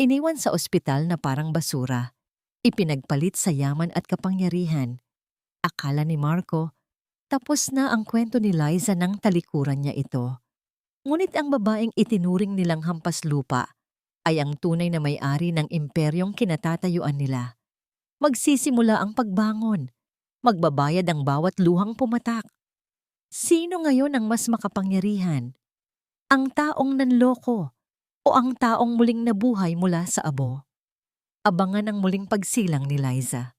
Iniwan sa ospital na parang basura. Ipinagpalit sa yaman at kapangyarihan. Akala ni Marco, tapos na ang kwento ni Liza nang talikuran niya ito. Ngunit ang babaeng itinuring nilang hampas lupa ay ang tunay na may-ari ng imperyong kinatatayuan nila. Magsisimula ang pagbangon. Magbabayad ang bawat luhang pumatak. Sino ngayon ang mas makapangyarihan? Ang taong nanloko o ang taong muling nabuhay mula sa abo? Abangan ang muling pagsilang ni Liza.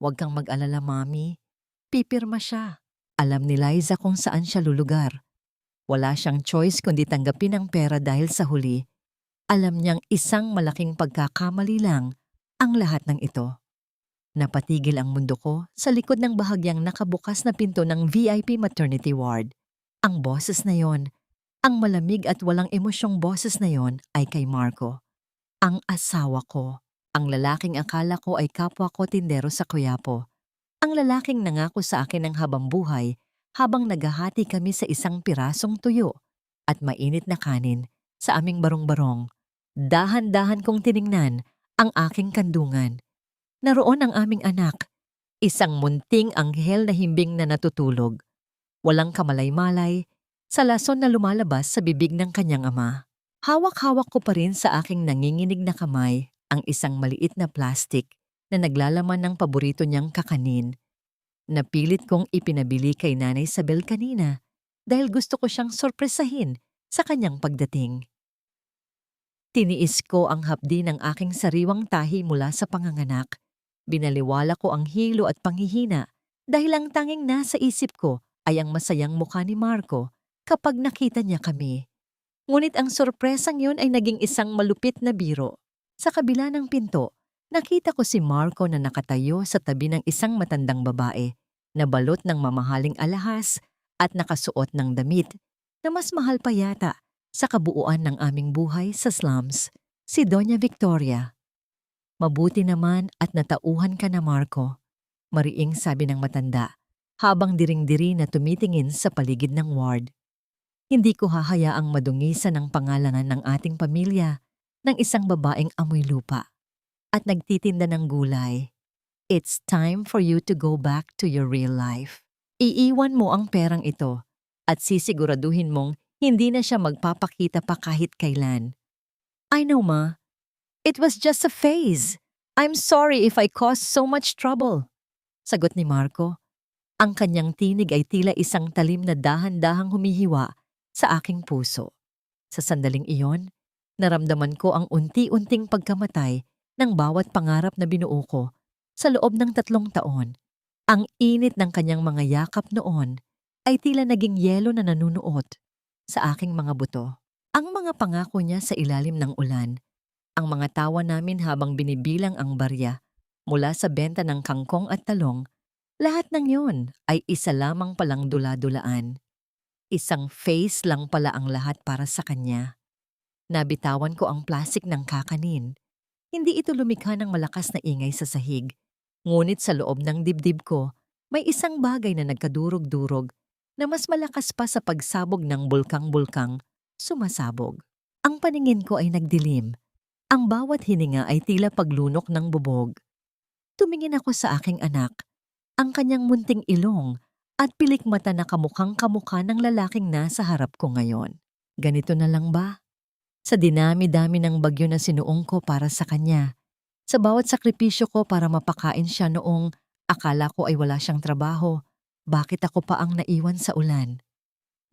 Huwag kang mag-alala, Mami. Pipirma siya. Alam ni Liza kung saan siya lulugar. Wala siyang choice kundi tanggapin ang pera dahil sa huli, alam niyang isang malaking pagkakamali lang ang lahat ng ito. Napatigil ang mundo ko sa likod ng bahagyang nakabukas na pinto ng VIP maternity ward. Ang boses na yon, ang malamig at walang emosyong boses na yon ay kay Marco. Ang asawa ko. Ang lalaking akala ko ay kapwa ko tindero sa Quiapo. Ang lalaking nangako sa akin ng habang buhay habang naghahati kami sa isang pirasong tuyo at mainit na kanin sa aming barong-barong. Dahan-dahan kong tiningnan ang aking kandungan. Naroon ang aming anak, isang munting anghel na himbing na natutulog. Walang kamalay-malay, sa lason na lumalabas sa bibig ng kanyang ama. Hawak-hawak ko pa rin sa aking nanginginig na kamay ang isang maliit na plastik na naglalaman ng paborito niyang kakanin. Napilit kong ipinabili kay Nanay Isabel kanina dahil gusto ko siyang sorpresahin sa kanyang pagdating. Tiniis ko ang hapdi ng aking sariwang tahi mula sa panganganak. Binaliwala ko ang hilo at panghihina dahil ang tanging nasa isip ko ay ang masayang mukha ni Marco kapag nakita niya kami. Ngunit ang sorpresang yun ay naging isang malupit na biro. Sa kabila ng pinto, nakita ko si Marco na nakatayo sa tabi ng isang matandang babae na balot ng mamahaling alahas at nakasuot ng damit na mas mahal pa yata sa kabuuan ng aming buhay sa slums, si Doña Victoria. Mabuti naman at natauhan ka na, Marco, mariing sabi ng matanda habang diring-diri na tumitingin sa paligid ng ward. Hindi ko hahayaang madungisan ang pangalangan ng ating pamilya ng isang babaeng amoy lupa at nagtitinda ng gulay. It's time for you to go back to your real life. Iiwan mo ang perang ito at sisiguraduhin mong hindi na siya magpapakita pa kahit kailan. I know, Ma. It was just a phase. I'm sorry if I caused so much trouble. Sagot ni Marco. Ang kanyang tinig ay tila isang talim na dahan-dahang humihiwa sa aking puso. Sa sandaling iyon, naramdaman ko ang unti-unting pagkamatay ng bawat pangarap na binuo ko sa loob ng 3 taon. Ang init ng kanyang mga yakap noon ay tila naging yelo na nanunuot sa aking mga buto. Ang mga pangako niya sa ilalim ng ulan, ang mga tawa namin habang binibilang ang barya mula sa benta ng kangkong at talong, lahat ng yon ay isa lamang palang dula-dulaan. Isang face lang pala ang lahat para sa kanya. Nabitawan ko ang plastik ng kakanin. Hindi ito lumikha ng malakas na ingay sa sahig. Ngunit sa loob ng dibdib ko, may isang bagay na nagkadurog-durog na mas malakas pa sa pagsabog ng bulkang-bulkang sumasabog. Ang paningin ko ay nagdilim. Ang bawat hininga ay tila paglunok ng bubog. Tumingin ako sa aking anak, ang kanyang munting ilong at pilik mata na kamukhang kamukha ng lalaking nasa harap ko ngayon. Ganito na lang ba? Sa dinami-dami ng bagyo na sinuong ko para sa kanya, sa bawat sakripisyo ko para mapakain siya noong akala ko ay wala siyang trabaho, bakit ako pa ang naiwan sa ulan?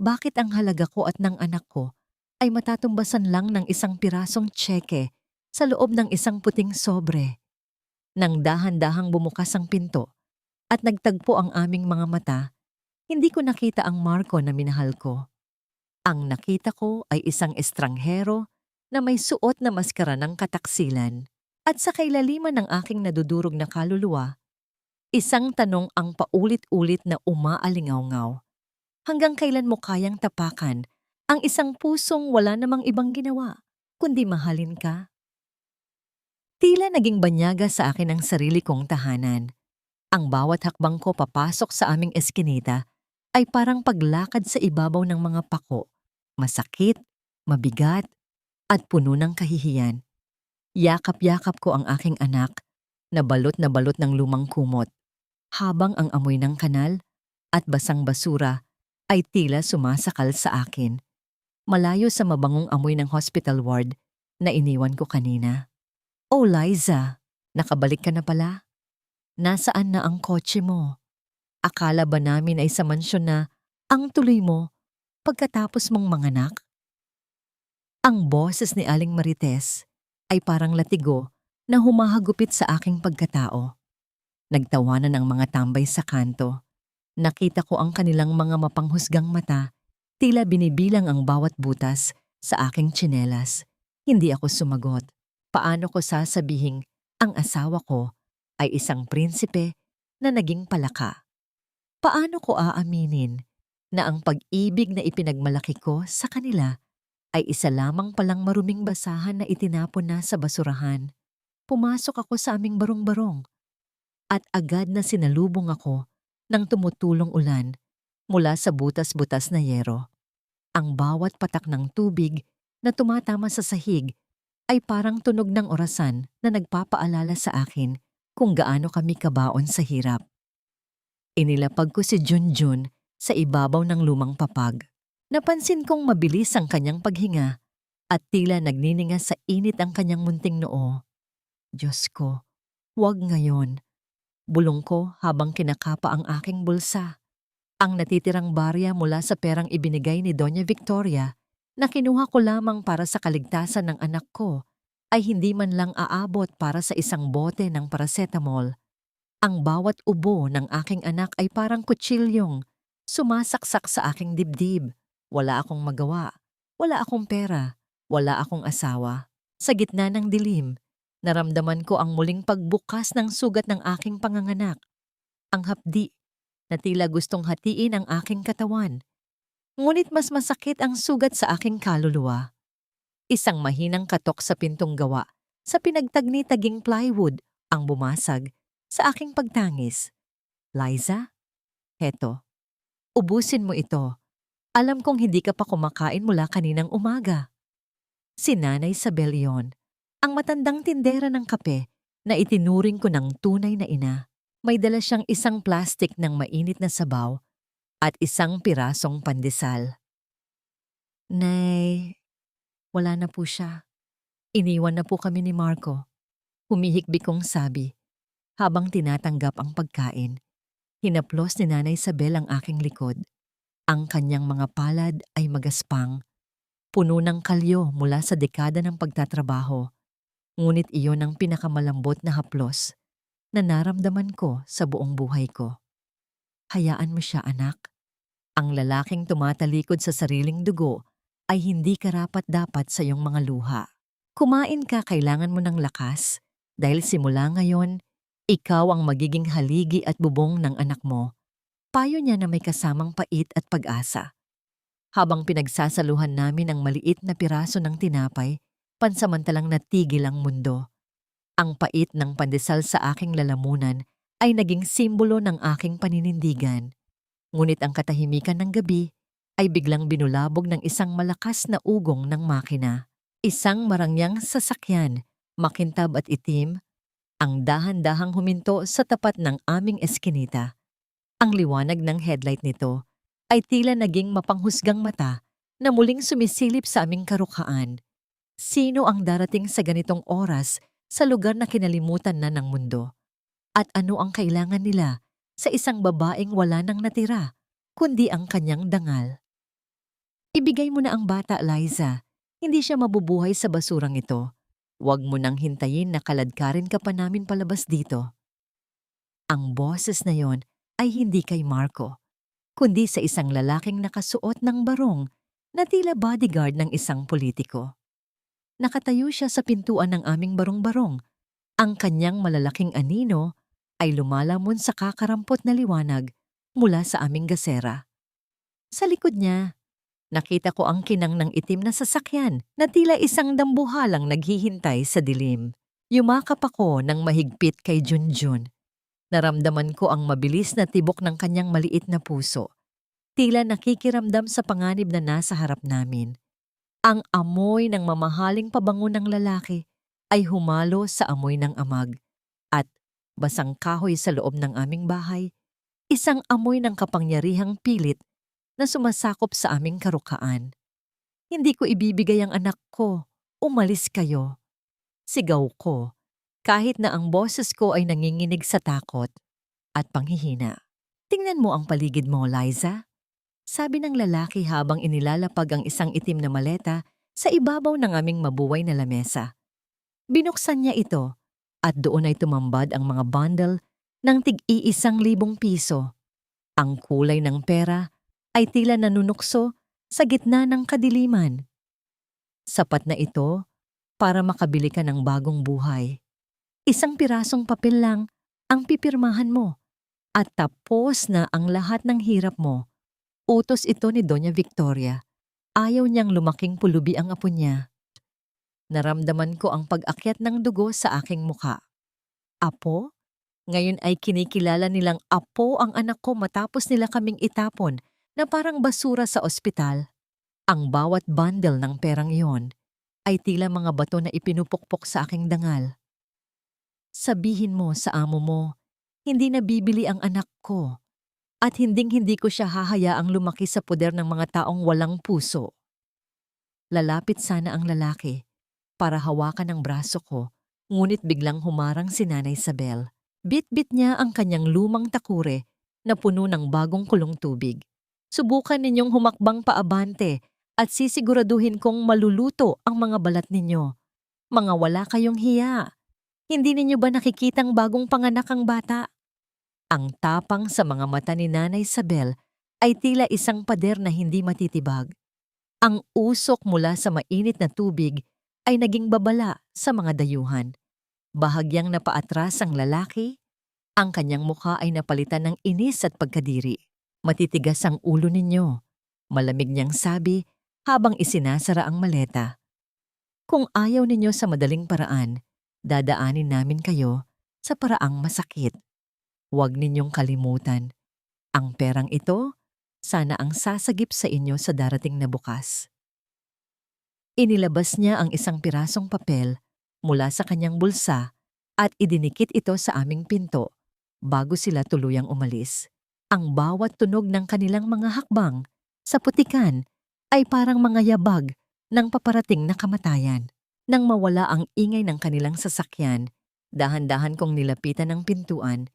Bakit ang halaga ko at ng anak ko ay matatumbasan lang ng isang pirasong tseke sa loob ng isang puting sobre? Nang dahan-dahang bumukas ang pinto at nagtagpo ang aming mga mata, hindi ko nakita ang Marco na minahal ko. Ang nakita ko ay isang estranghero na may suot na maskara ng kataksilan. At sa kailaliman ng aking nadudurog na kaluluwa, isang tanong ang paulit-ulit na umaalingaw-ngaw. Hanggang kailan mo kayang tapakan ang isang pusong wala namang ibang ginawa, kundi mahalin ka? Tila naging banyaga sa akin ang sarili kong tahanan. Ang bawat hakbang ko papasok sa aming eskinita ay parang paglakad sa ibabaw ng mga pako, masakit, mabigat, at puno ng kahihiyan. Yakap-yakap ko ang aking anak na balot ng lumang kumot, habang ang amoy ng kanal at basang basura ay tila sumasakal sa akin, malayo sa mabangong amoy ng hospital ward na iniwan ko kanina. Oh Liza, nakabalik ka na pala? Nasaan na ang kotse mo? Akala ba namin ay sa mansyon na ang tuloy mo pagkatapos mong manganak? Ang boses ni Aling Marites ay parang latigo na humahagupit sa aking pagkatao. Nagtawanan ang mga tambay sa kanto. Nakita ko ang kanilang mga mapanghusgang mata, tila binibilang ang bawat butas sa aking tsinelas. Hindi ako sumagot. Paano ko sasabihing ang asawa ko ay isang prinsipe na naging palaka? Paano ko aaminin na ang pag-ibig na ipinagmalaki ko sa kanila ay isa lamang palang maruming basahan na itinapon na sa basurahan? Pumasok ako sa aming barong-barong at agad na sinalubong ako ng tumutulong ulan mula sa butas-butas na yero. Ang bawat patak ng tubig na tumatama sa sahig ay parang tunog ng orasan na nagpapaalala sa akin kung gaano kami kabaon sa hirap. Inilapag ko si Junjun sa ibabaw ng lumang papag. Napansin kong mabilis ang kanyang paghinga at tila nagnininga sa init ang kanyang munting noo. Diyos ko, huwag ngayon. Bulong ko habang kinakapa ang aking bulsa. Ang natitirang barya mula sa perang ibinigay ni Doña Victoria na kinuha ko lamang para sa kaligtasan ng anak ko ay hindi man lang aabot para sa isang bote ng paracetamol. Ang bawat ubo ng aking anak ay parang kutsilyong sumasaksak sa aking dibdib. Wala akong magawa, wala akong pera, wala akong asawa. Sa gitna ng dilim, naramdaman ko ang muling pagbukas ng sugat ng aking panganganak. Ang hapdi na tila gustong hatiin ang aking katawan. Ngunit mas masakit ang sugat sa aking kaluluwa. Isang mahinang katok sa pintong gawa sa pinagtagni-taging plywood ang bumasag sa aking pagtangis. Liza, heto, ubusin mo ito. Alam kong hindi ka pa kumakain mula kaninang umaga. Si Nanay Isabel yon, ang matandang tindera ng kape na itinuring ko ng tunay na ina. May dala siyang isang plastik ng mainit na sabaw at isang pirasong pandesal. Nay, wala na po siya. Iniwan na po kami ni Marco. Humihikbi kong sabi habang tinatanggap ang pagkain. Hinaplos ni Nanay Isabel ang aking likod. Ang kanyang mga palad ay magaspang, puno ng kalyo mula sa dekada ng pagtatrabaho. Ngunit iyon ang pinakamalambot na haplos na naramdaman ko sa buong buhay ko. Hayaan mo siya, anak. Ang lalaking tumatalikod sa sariling dugo ay hindi karapat-dapat sa iyong mga luha. Kumain ka, kailangan mo ng lakas dahil simula ngayon, ikaw ang magiging haligi at bubong ng anak mo. Payo niya na may kasamang pait at pag-asa. Habang pinagsasaluhan namin ang maliit na piraso ng tinapay, pansamantalang natigil ang mundo. Ang pait ng pandesal sa aking lalamunan ay naging simbolo ng aking paninindigan. Ngunit ang katahimikan ng gabi ay biglang binulabog ng isang malakas na ugong ng makina. Isang marangyang sasakyan, makintab at itim, ang dahan-dahang huminto sa tapat ng aming eskinita. Ang liwanag ng headlight nito ay tila naging mapanghusgang mata na muling sumisilip sa aming karukhaan. Sino ang darating sa ganitong oras sa lugar na kinalimutan na ng mundo? At ano ang kailangan nila sa isang babaeng wala nang natira, kundi ang kanyang dangal? Ibigay mo na ang bata, Liza. Hindi siya mabubuhay sa basurang ito. Huwag mo nang hintayin na kaladkarin ka pa namin palabas dito. Ang boses na yon ay hindi kay Marco, kundi sa isang lalaking nakasuot ng barong na tila bodyguard ng isang politiko. Nakatayo siya sa pintuan ng aming barong-barong. Ang kanyang malalaking anino ay lumalamon sa kakarampot na liwanag mula sa aming gasera. Sa likod niya, nakita ko ang kinang ng itim na sasakyan na tila isang dambuhalang naghihintay sa dilim. Yumakap ako ng mahigpit kay Junjun. Naramdaman ko ang mabilis na tibok ng kanyang maliit na puso. Tila nakikiramdam sa panganib na nasa harap namin. Ang amoy ng mamahaling pabango ng lalaki ay humalo sa amoy ng amag at basang kahoy sa loob ng aming bahay, isang amoy ng kapangyarihang pilit na sumasakop sa aming karukaan. Hindi ko ibibigay ang anak ko. Umalis kayo. Sigaw ko, kahit na ang boses ko ay nanginginig sa takot at panghihina. Tingnan mo ang paligid mo, Liza. Sabi ng lalaki habang inilalapag ang isang itim na maleta sa ibabaw ng aming mabuway na lamesa. Binuksan niya ito at doon ay tumambad ang mga bundle ng tig-1,000 piso. Ang kulay ng pera ay tila nanunukso sa gitna ng kadiliman. Sapat na ito para makabili ka ng bagong buhay. Isang pirasong papel lang ang pipirmahan mo at tapos na ang lahat ng hirap mo. Utos ito ni Doña Victoria. Ayaw niyang lumaking pulubi ang apo niya. Naramdaman ko ang pag-akyat ng dugo sa aking muka. Apo? Ngayon ay kinikilala nilang apo ang anak ko matapos nila kaming itapon na parang basura sa ospital. Ang bawat bundle ng perang iyon ay tila mga bato na ipinupukpok sa aking dangal. Sabihin mo sa amo mo, hindi na bibili ang anak ko at hinding-hindi ko siya hahayaang lumaki sa poder ng mga taong walang puso. Lalapit sana ang lalaki para hawakan ang braso ko, ngunit biglang humarang si Nanay Isabel. Bit-bit niya ang kanyang lumang takure na puno ng bagong kulong tubig. Subukan ninyong humakbang paabante at sisiguraduhin kong maluluto ang mga balat ninyo. Mga wala kayong hiya. Hindi ninyo ba nakikitang bagong panganak ang bata? Ang tapang sa mga mata ni Nanay Isabel ay tila isang pader na hindi matitibag. Ang usok mula sa mainit na tubig ay naging babala sa mga dayuhan. Bahagyang napaatras ang lalaki, ang kanyang mukha ay napalitan ng inis at pagkadiri. Matitigas ang ulo ninyo, malamig niyang sabi habang isinasara ang maleta. Kung ayaw ninyo sa madaling paraan, dadaanin namin kayo sa paraang masakit. Huwag ninyong kalimutan, ang perang ito, sana ang sasagip sa inyo sa darating na bukas. Inilabas niya ang isang pirasong papel mula sa kanyang bulsa at idinikit ito sa aming pinto bago sila tuluyang umalis. Ang bawat tunog ng kanilang mga hakbang sa putikan ay parang mga yabag ng paparating na kamatayan. Nang mawala ang ingay ng kanilang sasakyan, dahan-dahan kong nilapitan ang pintuan.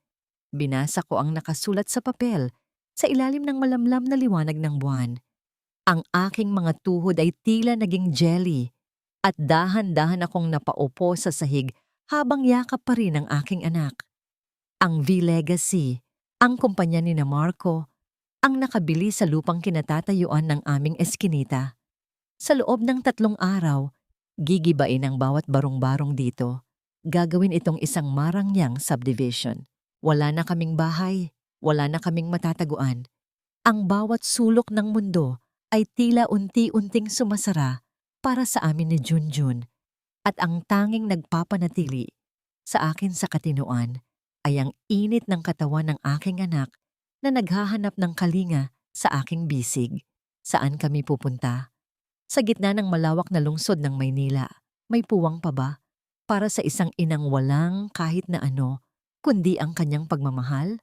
Binasa ko ang nakasulat sa papel sa ilalim ng malamlam na liwanag ng buwan. Ang aking mga tuhod ay tila naging jelly at dahan-dahan akong napaupo sa sahig habang yakap pa rin ang aking anak. Ang V-Legacy, ang kumpanya ni na Marco, ang nakabili sa lupang kinatatayuan ng aming eskinita. Sa loob ng 3 araw, gigibain ang bawat barong-barong dito. Gagawin itong isang marangyang subdivision. Wala na kaming bahay, wala na kaming matataguan. Ang bawat sulok ng mundo ay tila unti-unting sumasara para sa amin ni Junjun. At ang tanging nagpapanatili sa akin sa katinoan ay ang init ng katawan ng aking anak na naghahanap ng kalinga sa aking bisig. Saan kami pupunta? Sa gitna ng malawak na lungsod ng Maynila, may puwang pa ba para sa isang inang walang kahit na ano, kundi ang kanyang pagmamahal?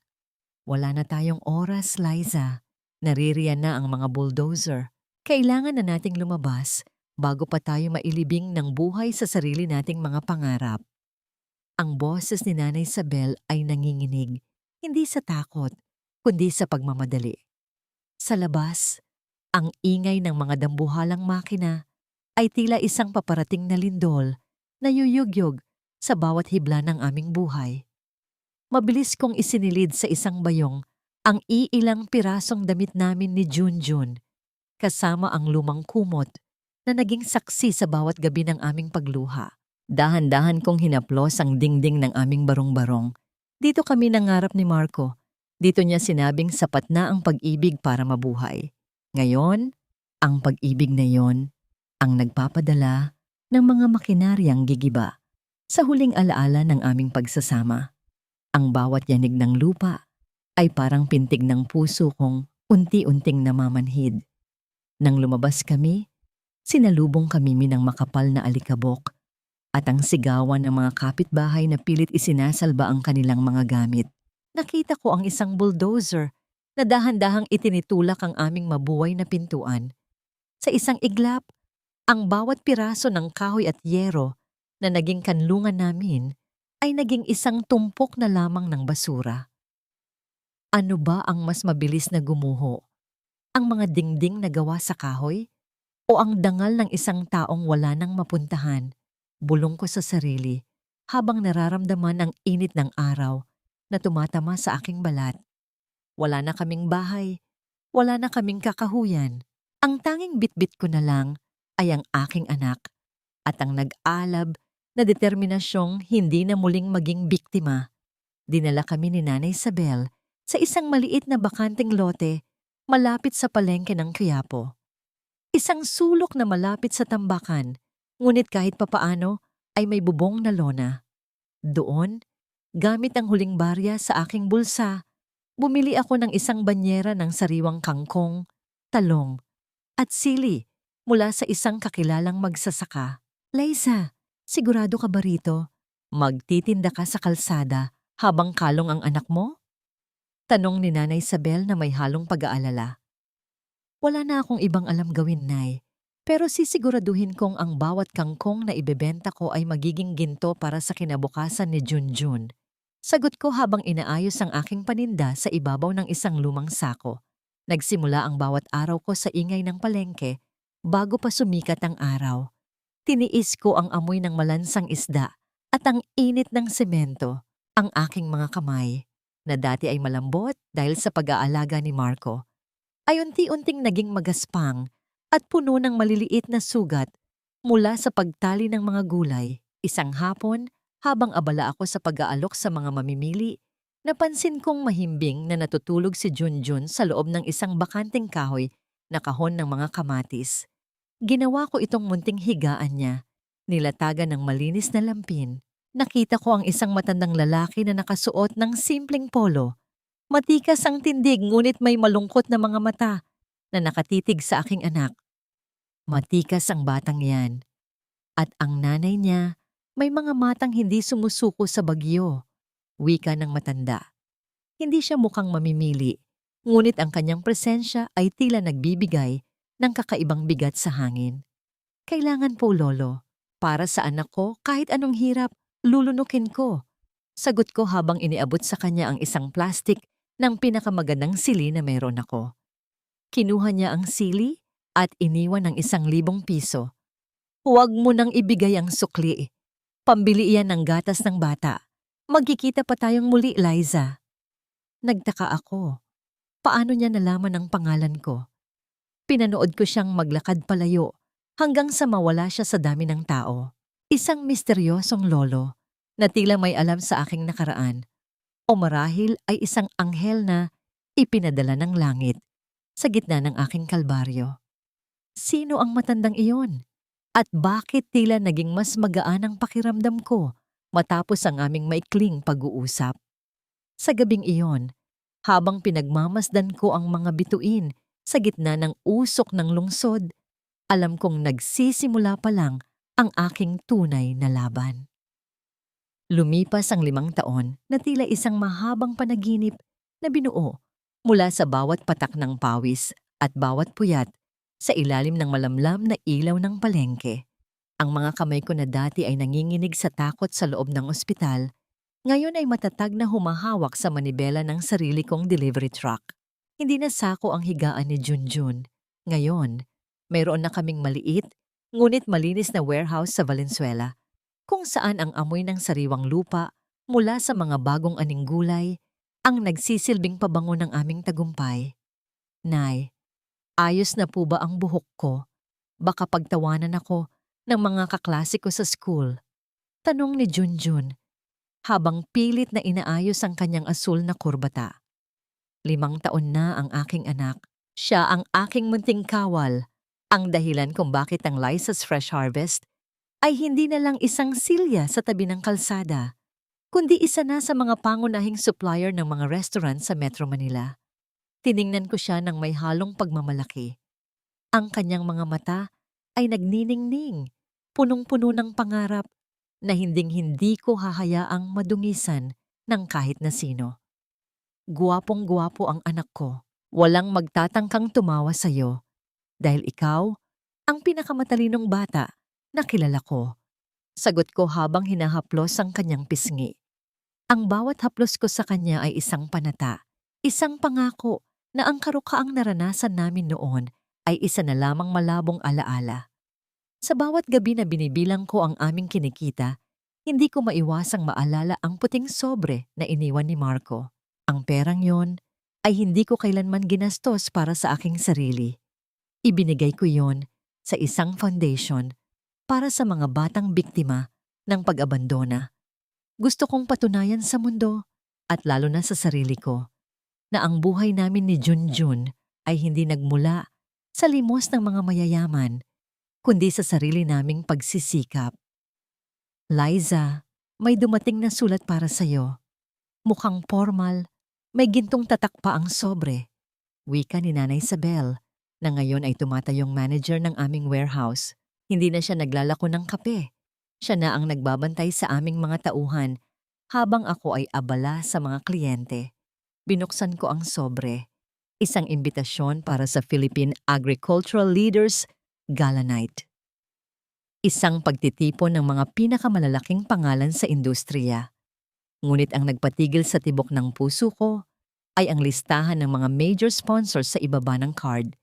Wala na tayong oras, Liza. Naririyan na ang mga bulldozer. Kailangan na nating lumabas bago pa tayo mailibing ng buhay sa sarili nating mga pangarap. Ang boses ni Nanay Isabel ay nanginginig, hindi sa takot, kundi sa pagmamadali. Sa labas, ang ingay ng mga dambuhalang makina ay tila isang paparating na lindol na yuyugyog sa bawat hibla ng aming buhay. Mabilis kong isinilid sa isang bayong ang iilang pirasong damit namin ni Junjun, kasama ang lumang kumot na naging saksi sa bawat gabi ng aming pagluha. Dahan-dahan kong hinaplos ang dingding ng aming barong-barong. Dito kami nangarap ni Marco. Dito niya sinabing sapat na ang pag-ibig para mabuhay. Ngayon, ang pag-ibig na yon ang nagpapadala ng mga makinaryang gigiba sa huling alaala ng aming pagsasama. Ang bawat yanig ng lupa ay parang pintig ng puso kong unti-unting namamanhid. Nang lumabas kami, sinalubong kami ng makapal na alikabok at ang sigawan ng mga kapitbahay na pilit isinasalba ang kanilang mga gamit. Nakita ko ang isang bulldozer na dahan-dahang itinitulak ang aming mabuhay na pintuan. Sa isang iglap, ang bawat piraso ng kahoy at yero na naging kanlungan namin ay naging isang tumpok na lamang ng basura. Ano ba ang mas mabilis na gumuho? Ang mga dingding na gawa sa kahoy? O ang dangal ng isang taong wala nang mapuntahan? Bulong ko sa sarili habang nararamdaman ang init ng araw na tumatama sa aking balat. Wala na kaming bahay, wala na kaming kakahuyan. Ang tanging bitbit ko na lang ay ang aking anak at ang nag-alab na determinasyong hindi na muling maging biktima. Dinala kami ni Nanay Isabel sa isang maliit na bakanting lote malapit sa palengke ng Quiapo. Isang sulok na malapit sa tambakan, ngunit kahit papaano ay may bubong na lona. Doon, gamit ang huling barya sa aking bulsa, bumili ako ng isang banyera ng sariwang kangkong, talong, at sili mula sa isang kakilalang magsasaka. Liza, sigurado ka ba rito? Magtitinda ka sa kalsada habang kalong ang anak mo? Tanong ni Nanay Isabel na may halong pag-aalala. Wala na akong ibang alam gawin, Nay. Pero sisiguraduhin kong ang bawat kangkong na ibebenta ko ay magiging ginto para sa kinabukasan ni Junjun. Sagot ko habang inaayos ang aking paninda sa ibabaw ng isang lumang sako. Nagsimula ang bawat araw ko sa ingay ng palengke bago pa sumikat ang araw. Tiniis ko ang amoy ng malansang isda at ang init ng semento, ang aking mga kamay, na dati ay malambot dahil sa pag-aalaga ni Marco, ay unti-unting naging magaspang at puno ng maliliit na sugat mula sa pagtali ng mga gulay. Isang hapon, habang abala ako sa pag-aalok sa mga mamimili, napansin kong mahimbing na natutulog si Junjun sa loob ng isang bakanting kahoy na kahon ng mga kamatis. Ginawa ko itong munting higaan niya, nilatagan ng malinis na lampin. Nakita ko ang isang matandang lalaki na nakasuot ng simpleng polo. Matikas ang tindig ngunit may malungkot na mga mata na nakatitig sa aking anak. Matikas ang batang yan. At ang nanay niya, may mga matang hindi sumusuko sa bagyo. Wika ng matanda. Hindi siya mukhang mamimili, ngunit ang kanyang presensya ay tila nagbibigay ng kakaibang bigat sa hangin. Kailangan po, Lolo. Para sa anak ko, kahit anong hirap, lulunukin ko. Sagot ko habang iniabot sa kanya ang isang plastik ng pinakamagandang sili na meron ako. Kinuha niya ang sili at iniwan ng 1,000 piso. Huwag mo nang ibigay ang sukli. Pambili iyan ng gatas ng bata. Magkikita pa tayong muli, Liza. Nagtaka ako. Paano niya nalaman ang pangalan ko? Pinanood ko siyang maglakad palayo hanggang sa mawala siya sa dami ng tao. Isang misteryosong lolo na tila may alam sa aking nakaraan. O marahil ay isang anghel na ipinadala ng langit sa gitna ng aking kalbaryo. Sino ang matandang iyon? At bakit tila naging mas magaan ang pakiramdam ko matapos ang aming maikling pag-uusap? Sa gabing iyon, habang pinagmamasdan ko ang mga bituin sa gitna ng usok ng lungsod, alam kong nagsisimula pa lang ang aking tunay na laban. Lumipas ang 5 taon na tila isang mahabang panaginip na binuo mula sa bawat patak ng pawis at bawat puyat sa ilalim ng malamlam na ilaw ng palengke. Ang mga kamay ko na dati ay nanginginig sa takot sa loob ng ospital, ngayon ay matatag na humahawak sa manibela ng sarili kong delivery truck. Hindi na sako ang higaan ni Junjun. Ngayon, mayroon na kaming maliit, ngunit malinis na warehouse sa Valenzuela, kung saan ang amoy ng sariwang lupa mula sa mga bagong aning gulay ang nagsisilbing pabango ng aming tagumpay. Nay, ayos na po ba ang buhok ko? Baka pagtawanan ako ng mga kaklase ko sa school. Tanong ni Junjun, habang pilit na inaayos ang kanyang asul na kurbata. 5 taon na ang aking anak. Siya ang aking munting kawal, ang dahilan kung bakit ang Liza's Fresh Harvest ay hindi na lang isang silya sa tabi ng kalsada, kundi isa na sa mga pangunahing supplier ng mga restaurant sa Metro Manila. Tiningnan ko siya ng may halong pagmamalaki. Ang kanyang mga mata ay nagniningning, punong-puno ng pangarap, na hinding-hindi ko hahayaang madungisan ng kahit na sino. Guwapong-guwapo ang anak ko. Walang magtatangkang tumawa sa'yo dahil ikaw ang pinakamatalinong bata na kilala ko. Sagot ko habang hinahaplos ang kanyang pisngi. Ang bawat haplos ko sa kanya ay isang panata, isang pangako na ang karukaang naranasan namin noon ay isa na lamang malabong alaala. Sa bawat gabi na binibilang ko ang aming kinikita, hindi ko maiwasang maalala ang puting sobre na iniwan ni Marco. Ang perang yon ay hindi ko kailanman ginastos para sa aking sarili. Ibinigay ko yon sa isang foundation para sa mga batang biktima ng pag-abandona. Gusto kong patunayan sa mundo at lalo na sa sarili ko na ang buhay namin ni Junjun ay hindi nagmula sa limos ng mga mayayaman, kundi sa sarili naming pagsisikap. Liza, may dumating na sulat para sa'yo. Mukhang formal, may gintong tatak pa ang sobre. Wika ni Nanay Isabel, na ngayon ay tumatayong manager ng aming warehouse. Hindi na siya naglalako ng kape. Siya na ang nagbabantay sa aming mga tauhan habang ako ay abala sa mga kliyente. Binuksan ko ang sobre. Isang imbitasyon para sa Philippine Agricultural Leaders Gala Night. Isang pagtitipon ng mga pinakamalalaking pangalan sa industriya. Ngunit ang nagpatigil sa tibok ng puso ko ay ang listahan ng mga major sponsors sa ibaba ng card.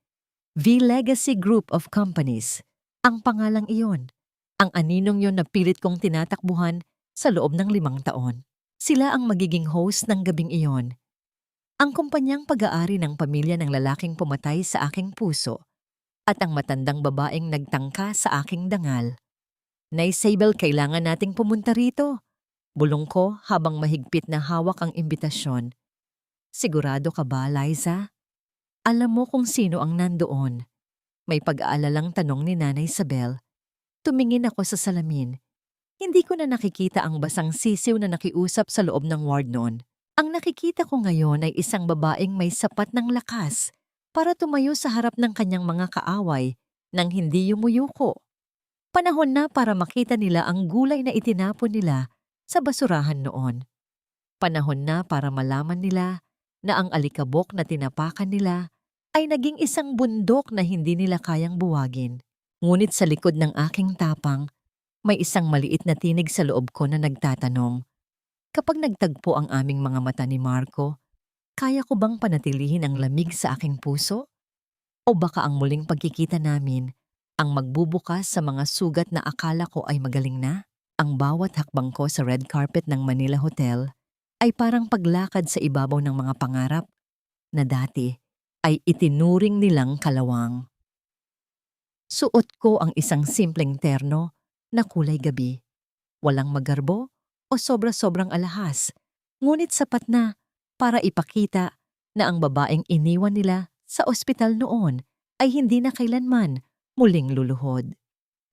V-Legacy Group of Companies. Ang pangalang iyon. Ang aninong yon na pilit kong tinatakbuhan sa loob ng 5 taon. Sila ang magiging host ng gabing iyon. Ang kumpanyang pag-aari ng pamilya ng lalaking pumatay sa aking puso at ang matandang babaeng nagtangka sa aking dangal. Nay Isabel, kailangan nating pumunta rito. Bulong ko habang mahigpit na hawak ang imbitasyon. Sigurado ka ba, Liza? Alam mo kung sino ang nandoon. May pag-aalalang tanong ni Nanay Isabel. Tumingin ako sa salamin. Hindi ko na nakikita ang basang sisiw na nakiusap sa loob ng ward noon. Ang nakikita ko ngayon ay isang babaeng may sapat ng lakas para tumayo sa harap ng kanyang mga kaaway nang hindi yumuyuko. Panahon na para makita nila ang gulay na itinapon nila sa basurahan noon. Panahon na para malaman nila na ang alikabok na tinapakan nila ay naging isang bundok na hindi nila kayang buwagin. Ngunit sa likod ng aking tapang, may isang maliit na tinig sa loob ko na nagtatanong, kapag nagtagpo ang aming mga mata ni Marco, kaya ko bang panatilihin ang lamig sa aking puso? O baka ang muling pagkikita namin ang magbubukas sa mga sugat na akala ko ay magaling na? Ang bawat hakbang ko sa red carpet ng Manila Hotel ay parang paglakad sa ibabaw ng mga pangarap na dati ay itinuring nilang kalawang. Suot ko ang isang simpleng terno na kulay gabi. Walang magarbo o sobra-sobrang alahas, ngunit sapat na para ipakita na ang babaeng iniwan nila sa ospital noon ay hindi na kailanman muling luluhod.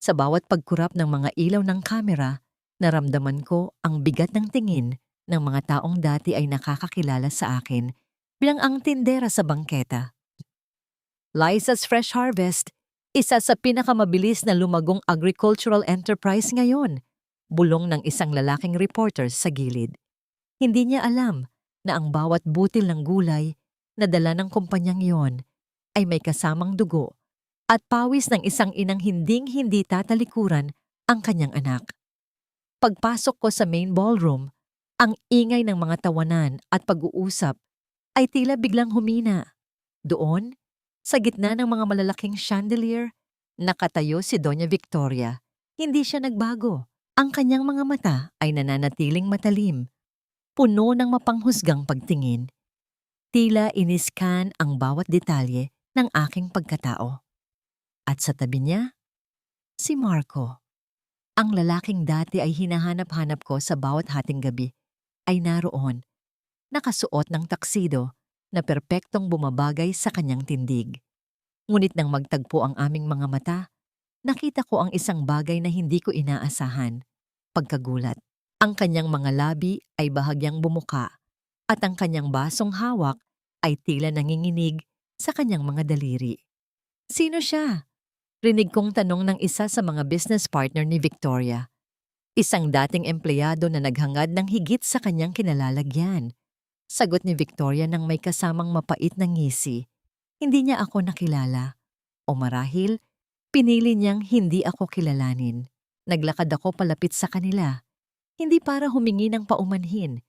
Sa bawat pagkurap ng mga ilaw ng kamera, naramdaman ko ang bigat ng tingin ng mga taong dati ay nakakakilala sa akin bilang ang tindera sa bangketa. Liza's Fresh Harvest, isa sa pinakamabilis na lumagong agricultural enterprise ngayon, bulong ng isang lalaking reporter sa gilid. Hindi niya alam na ang bawat butil ng gulay na dala ng kumpanyang yon ay may kasamang dugo at pawis ng isang inang hinding-hindi tatalikuran ang kanyang anak. Pagpasok ko sa main ballroom, ang ingay ng mga tawanan at pag-uusap ay tila biglang humina. Doon, sa gitna ng mga malalaking chandelier, nakatayo si Doña Victoria. Hindi siya nagbago. Ang kanyang mga mata ay nananatiling matalim, puno ng mapanghusgang pagtingin. Tila iniskan ang bawat detalye ng aking pagkatao. At sa tabi niya, si Marco. Ang lalaking dati ay hinahanap-hanap ko sa bawat hating gabi ay naroon, nakasuot ng taksido na perpektong bumabagay sa kanyang tindig. Ngunit nang magtagpo ang aming mga mata, nakita ko ang isang bagay na hindi ko inaasahan. Pagkagulat, ang kanyang mga labi ay bahagyang bumuka at ang kanyang basong hawak ay tila nanginginig sa kanyang mga daliri. Sino siya? Rinig kong tanong ng isa sa mga business partner ni Victoria. Isang dating empleyado na naghangad ng higit sa kanyang kinalalagyan. Sagot ni Victoria ng may kasamang mapait na ngisi. Hindi niya ako nakilala. O marahil, pinili niyang hindi ako kilalanin. Naglakad ako palapit sa kanila. Hindi para humingi ng paumanhin,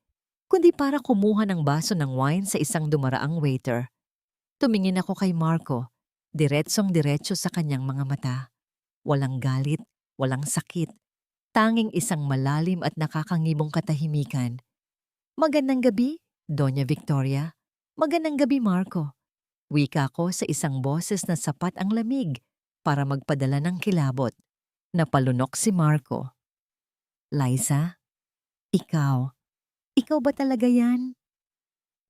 kundi para kumuha ng baso ng wine sa isang dumaraang waiter. Tumingin ako kay Marco, diretsong-diretso sa kanyang mga mata. Walang galit, walang sakit, tanging isang malalim at nakakangibong katahimikan. Magandang gabi, Doña Victoria. Magandang gabi, Marco. Wika ko sa isang boses na sapat ang lamig para magpadala ng kilabot. Napalunok si Marco. Liza? Ikaw? Ikaw ba talaga yan?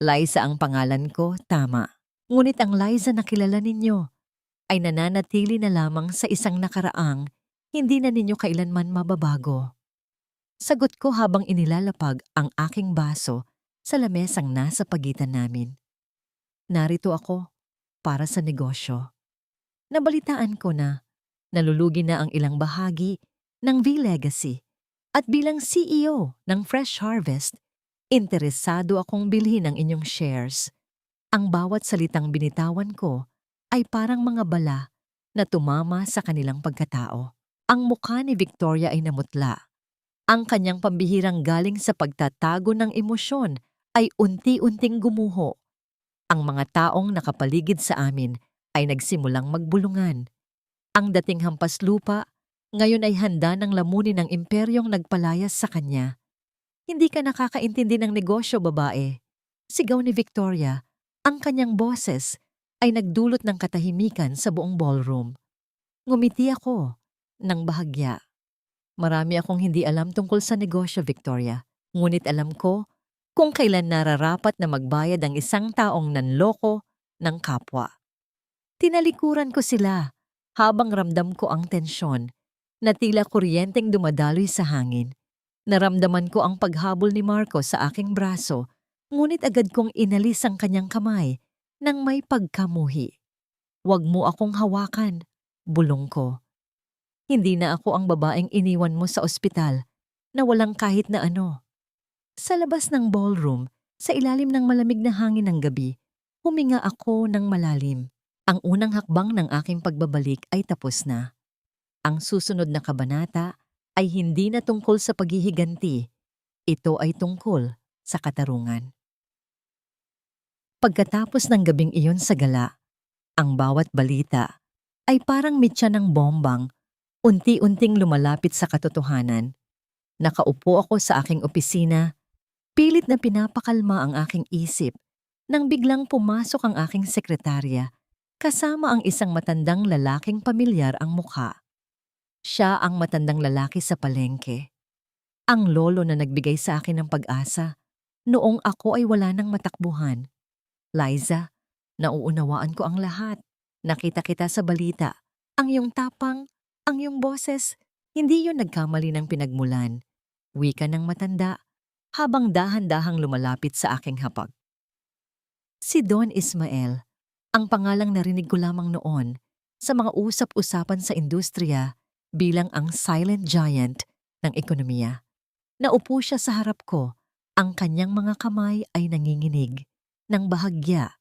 Liza ang pangalan ko, tama. Ngunit ang Liza na kilala ninyo ay nananatili na lamang sa isang nakaraang hindi na ninyo kailanman mababago. Sagot ko habang inilalapag ang aking baso sa lamesang nasa pagitan namin. Narito ako para sa negosyo. Nabalitaan ko na nalulugi na ang ilang bahagi ng V-Legacy at bilang CEO ng Fresh Harvest, interesado akong bilhin ang inyong shares. Ang bawat salitang binitawan ko ay parang mga bala na tumama sa kanilang pagkatao. Ang mukha ni Victoria ay namutla. Ang kanyang pambihirang galing sa pagtatago ng emosyon ay unti-unting gumuho. Ang mga taong nakapaligid sa amin ay nagsimulang magbulungan. Ang dating hampas lupa, ngayon ay handa ng lamunin ng imperyong nagpalayas sa kanya. Hindi ka nakakaintindi ng negosyo, babae. Sigaw ni Victoria. Ang kanyang boses ay nagdulot ng katahimikan sa buong ballroom. Ngumiti ako ng bahagya. Marami akong hindi alam tungkol sa negosyo, Victoria. Ngunit alam ko kung kailan nararapat na magbayad ang isang taong nanloko ng kapwa. Tinalikuran ko sila habang ramdam ko ang tensyon na tila kuryenteng dumadaloy sa hangin. Naramdaman ko ang paghabol ni Marco sa aking braso, ngunit agad kong inalis ang kanyang kamay nang may pagkamuhi. "Huwag mo akong hawakan," bulong ko. Hindi na ako ang babaeng iniwan mo sa ospital na walang kahit na ano. Sa labas ng ballroom, sa ilalim ng malamig na hangin ng gabi, huminga ako ng malalim. Ang unang hakbang ng aking pagbabalik ay tapos na. Ang susunod na kabanata ay hindi na tungkol sa paghihiganti. Ito ay tungkol sa katarungan. Pagkatapos ng gabing iyon sa gala, ang bawat balita ay parang mitya ng bombang unti-unting lumalapit sa katotohanan. Nakaupo ako sa aking opisina, pilit na pinapakalma ang aking isip nang biglang pumasok ang aking sekretarya kasama ang isang matandang lalaking pamilyar ang mukha. Siya ang matandang lalaki sa palengke. Ang lolo na nagbigay sa akin ng pag-asa noong ako ay wala nang matakbuhan. "Liza, nauunawaan ko ang lahat. Nakita kita sa balita. Ang iyong tapang, ang iyong boses, hindi yun nagkamali ng pinagmulan." Wika ng matanda habang dahan-dahang lumalapit sa aking hapag. Si Don Ismael, ang pangalang narinig ko lamang noon sa mga usap-usapan sa industriya bilang ang silent giant ng ekonomiya. Naupo siya sa harap ko, ang kanyang mga kamay ay nanginginig ng bahagya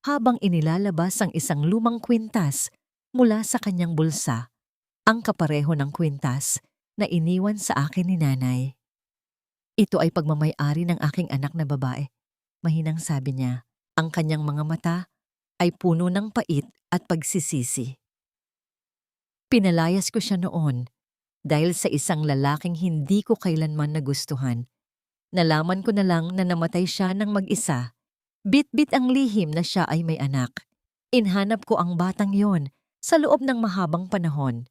habang inilalabas ang isang lumang kwintas mula sa kanyang bulsa, ang kapareho ng kwintas na iniwan sa akin ni nanay. "Ito ay pagmamay-ari ng aking anak na babae," mahinang sabi niya. Ang kanyang mga mata ay puno ng pait at pagsisisi. Pinalayas ko siya noon dahil sa isang lalaking hindi ko kailanman nagustuhan. Nalaman ko na lang na namatay siya ng mag-isa. Bit-bit ang lihim na siya ay may anak. Inhanap ko ang batang yon sa loob ng mahabang panahon.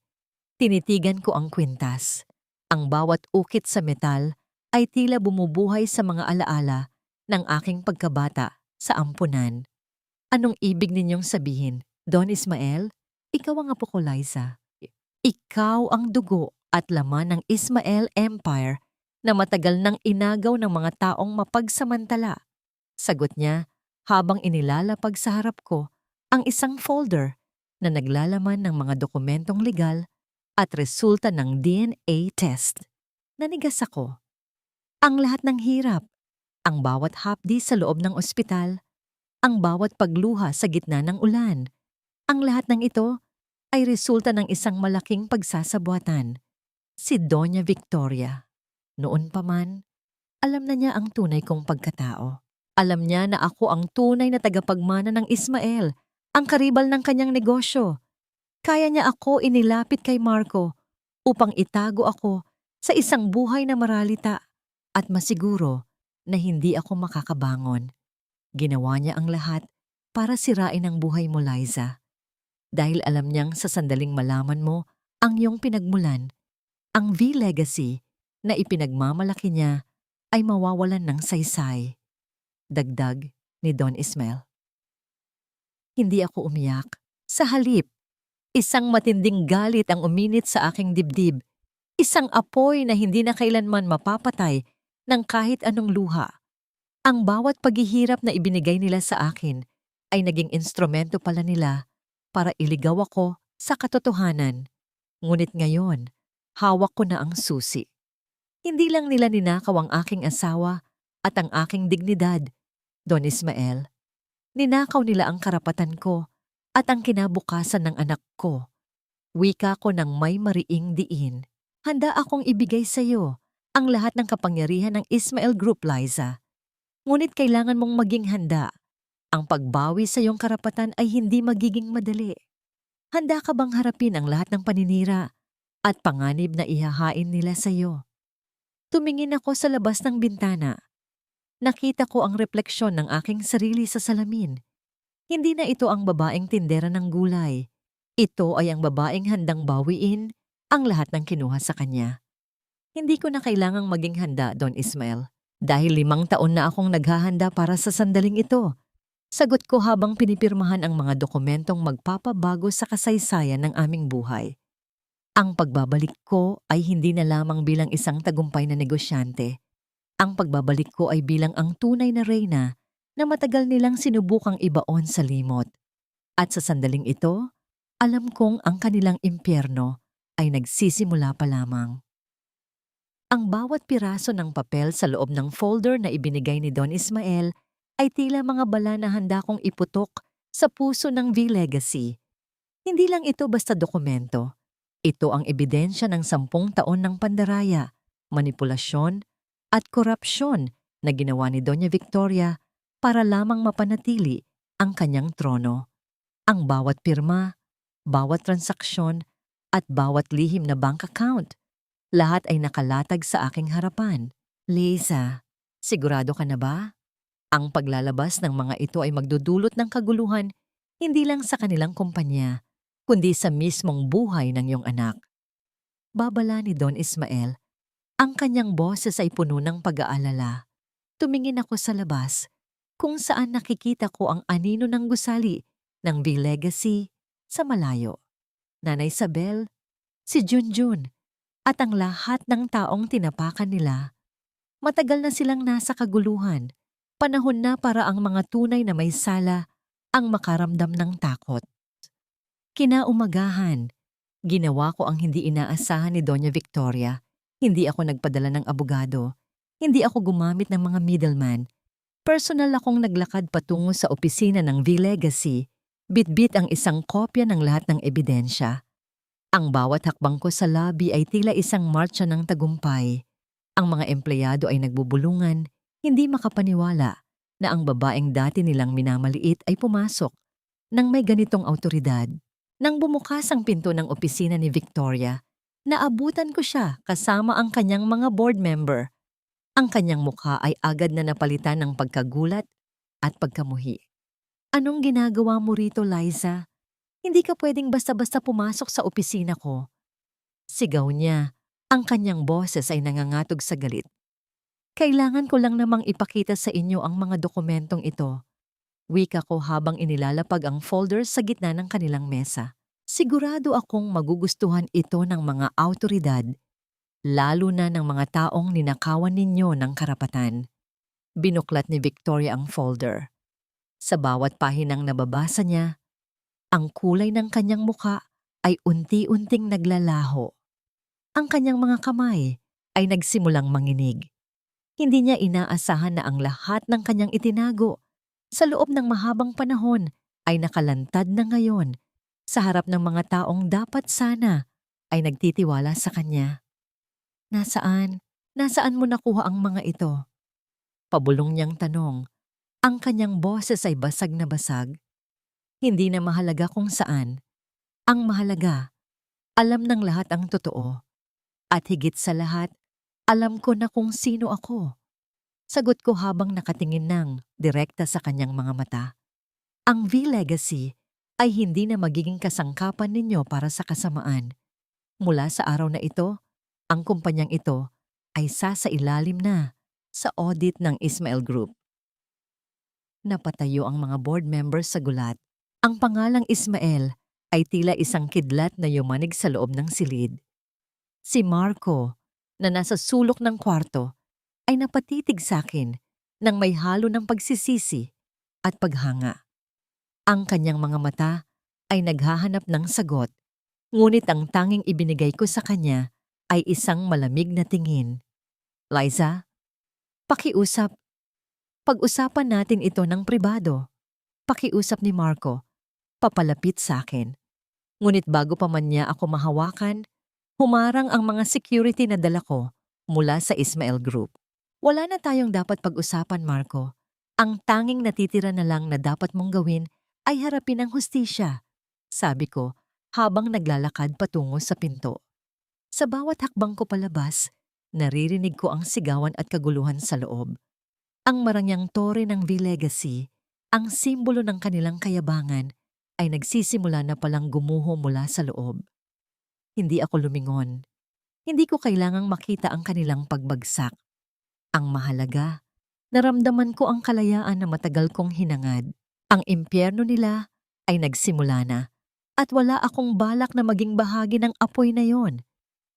Tinitigan ko ang kwintas. Ang bawat ukit sa metal ay tila bumubuhay sa mga alaala ng aking pagkabata sa ampunan. "Anong ibig ninyong sabihin, Don Ismael? Ikaw ang apo ko, Liza. Ikaw ang dugo at laman ng Ismael Empire na matagal nang inagaw ng mga taong mapagsamantala," sagot niya habang inilalapag sa harap ko ang isang folder na naglalaman ng mga dokumentong legal at resulta ng DNA test. Nanigas ako. Ang lahat ng hirap, ang bawat hapdi sa loob ng ospital, ang bawat pagluha sa gitna ng ulan, ang lahat ng ito ay resulta ng isang malaking pagsasabuatan, si Doña Victoria. Noon pa man, alam na niya ang tunay kong pagkatao. Alam niya na ako ang tunay na tagapagmana ng Ismael, ang karibal ng kanyang negosyo. Kaya niya ako inilapit kay Marco upang itago ako sa isang buhay na maralita at masiguro na hindi ako makakabangon. Ginawa niya ang lahat para sirain ang buhay mo, Liza. Dahil alam niyang sa sandaling malaman mo ang iyong pinagmulan, ang V-Legacy na ipinagmamalaki niya ay mawawalan ng saysay. Dagdag ni Don Ismael. Hindi ako umiyak. Sa halip, isang matinding galit ang uminit sa aking dibdib. Isang apoy na hindi na kailanman mapapatay ng kahit anong luha. Ang bawat paghihirap na ibinigay nila sa akin ay naging instrumento pala nila para iligaw ako sa katotohanan. Ngunit ngayon, hawak ko na ang susi. Hindi lang nila ninakaw ang aking asawa at ang aking dignidad, Don Ismael. Ninakaw nila ang karapatan ko at ang kinabukasan ng anak ko. Wika ko ng may mariing diin. Handa akong ibigay sa iyo ang lahat ng kapangyarihan ng Ismael Group, Liza. Ngunit kailangan mong maging handa. Ang pagbawi sa iyong karapatan ay hindi magiging madali. Handa ka bang harapin ang lahat ng paninira at panganib na ihahain nila sa iyo? Tumingin ako sa labas ng bintana. Nakita ko ang refleksyon ng aking sarili sa salamin. Hindi na ito ang babaeng tindera ng gulay. Ito ay ang babaeng handang bawiin ang lahat ng kinuha sa kanya. Hindi ko na kailangang maging handa, Don Ismael, dahil 5 taon na akong naghahanda para sa sandaling ito. Sagot ko habang pinipirmahan ang mga dokumentong magpapabago sa kasaysayan ng aming buhay. Ang pagbabalik ko ay hindi na lamang bilang isang tagumpay na negosyante. Ang pagbabalik ko ay bilang ang tunay na reyna na matagal nilang sinubukang ibaon sa limot. At sa sandaling ito, alam kong ang kanilang impyerno ay nagsisimula pa lamang. Ang bawat piraso ng papel sa loob ng folder na ibinigay ni Don Ismael ay tila mga bala na handa kong iputok sa puso ng V-Legacy. Hindi lang ito basta dokumento. Ito ang ebidensya ng 10 taon ng pandaraya, manipulasyon at korupsyon na ginawa ni Doña Victoria para lamang mapanatili ang kanyang trono. Ang bawat pirma, bawat transaksyon at bawat lihim na bank account, lahat ay nakalatag sa aking harapan. Liza, sigurado ka na ba? Ang paglalabas ng mga ito ay magdudulot ng kaguluhan hindi lang sa kanilang kumpanya, kundi sa mismong buhay ng iyong anak. Babala ni Don Ismael, ang kanyang boses ay puno ng pag-aalala. Tumingin ako sa labas, kung saan nakikita ko ang anino ng gusali ng V-Legacy sa malayo. Nanay Isabel, si Junjun, at ang lahat ng taong tinapakan nila. Matagal na silang nasa kaguluhan. Panahon na para ang mga tunay na may sala ang makaramdam ng takot. Kinaumagahan, ginawa ko ang hindi inaasahan ni Doña Victoria. Hindi ako nagpadala ng abogado. Hindi ako gumamit ng mga middleman. Personal akong naglakad patungo sa opisina ng V-Legacy. Bitbit ang isang kopya ng lahat ng ebidensya. Ang bawat hakbang ko sa lobby ay tila isang marcha ng tagumpay. Ang mga empleyado ay nagbubulungan, hindi makapaniwala na ang babaeng dati nilang minamaliit ay pumasok nang may ganitong awtoridad. Nang bumukas ang pinto ng opisina ni Victoria, naabutan ko siya kasama ang kanyang mga board member. Ang kanyang mukha ay agad na napalitan ng pagkagulat at pagkamuhi. Anong ginagawa mo rito, Liza? Hindi ka pwedeng basta-basta pumasok sa opisina ko. Sigaw niya. Ang kanyang boses ay nangangatog sa galit. Kailangan ko lang namang ipakita sa inyo ang mga dokumentong ito. Wika ko habang inilalapag ang folders sa gitna ng kanilang mesa. Sigurado akong magugustuhan ito ng mga awtoridad, lalo na ng mga taong ninakawan ninyo ng karapatan. Binuklat ni Victoria ang folder. Sa bawat pahinang nababasa niya, ang kulay ng kanyang muka ay unti-unting naglalaho. Ang kanyang mga kamay ay nagsimulang manginig. Hindi niya inaasahan na ang lahat ng kanyang itinago sa loob ng mahabang panahon ay nakalantad na ngayon sa harap ng mga taong dapat sana ay nagtitiwala sa kanya. Nasaan? Nasaan mo nakuha ang mga ito? Pabulong niyang tanong. Ang kanyang boses ay basag na basag. Hindi na mahalaga kung saan. Ang mahalaga, alam ng lahat ang totoo. At higit sa lahat, alam ko na kung sino ako. Sagot ko habang nakatingin ng direkta sa kanyang mga mata. Ang V-Legacy ay hindi na magiging kasangkapan ninyo para sa kasamaan. Mula sa araw na ito, ang kumpanyang ito ay sasailalim na sa audit ng Ismael Group. Napatayo ang mga board members sa gulat. Ang pangalang Ismael ay tila isang kidlat na yumanig sa loob ng silid. Si Marco, na nasa sulok ng kwarto, ay napatitig sa akin nang may halo ng pagsisisi at paghanga. Ang kanyang mga mata ay naghahanap ng sagot, ngunit ang tanging ibinigay ko sa kanya ay isang malamig na tingin. Liza, pakiusap. Pag-usapan natin ito ng pribado. Pakiusap ni Marco, papalapit sa akin. Ngunit bago pa man niya ako mahawakan, humarang ang mga security na dala ko mula sa Ismael Group. Wala na tayong dapat pag-usapan, Marco. Ang tanging natitira na lang na dapat mong gawin ay harapin ang hustisya, sabi ko habang naglalakad patungo sa pinto. Sa bawat hakbang ko palabas, naririnig ko ang sigawan at kaguluhan sa loob. Ang marangyang tore ng V-Legacy, ang simbolo ng kanilang kayabangan, ay nagsisimula na palang gumuho mula sa loob. Hindi ako lumingon. Hindi ko kailangang makita ang kanilang pagbagsak. Ang mahalaga, naramdaman ko ang kalayaan na matagal kong hinangad. Ang impyerno nila ay nagsimula na at wala akong balak na maging bahagi ng apoy na yon.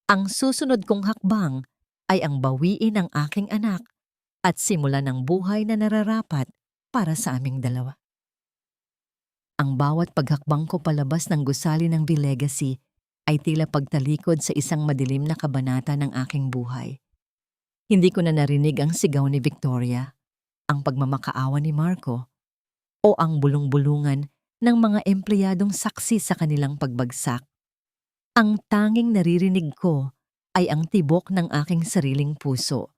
Ang susunod kong hakbang ay ang bawiin ang aking anak at simulan ng buhay na nararapat para sa aming dalawa. Ang bawat paghakbang ko palabas ng gusali ng V-Legacy ay tila pagtalikod sa isang madilim na kabanata ng aking buhay. Hindi ko na narinig ang sigaw ni Victoria, ang pagmamakaawa ni Marco, o ang bulong-bulungan ng mga empleyadong saksi sa kanilang pagbagsak. Ang tanging naririnig ko ay ang tibok ng aking sariling puso,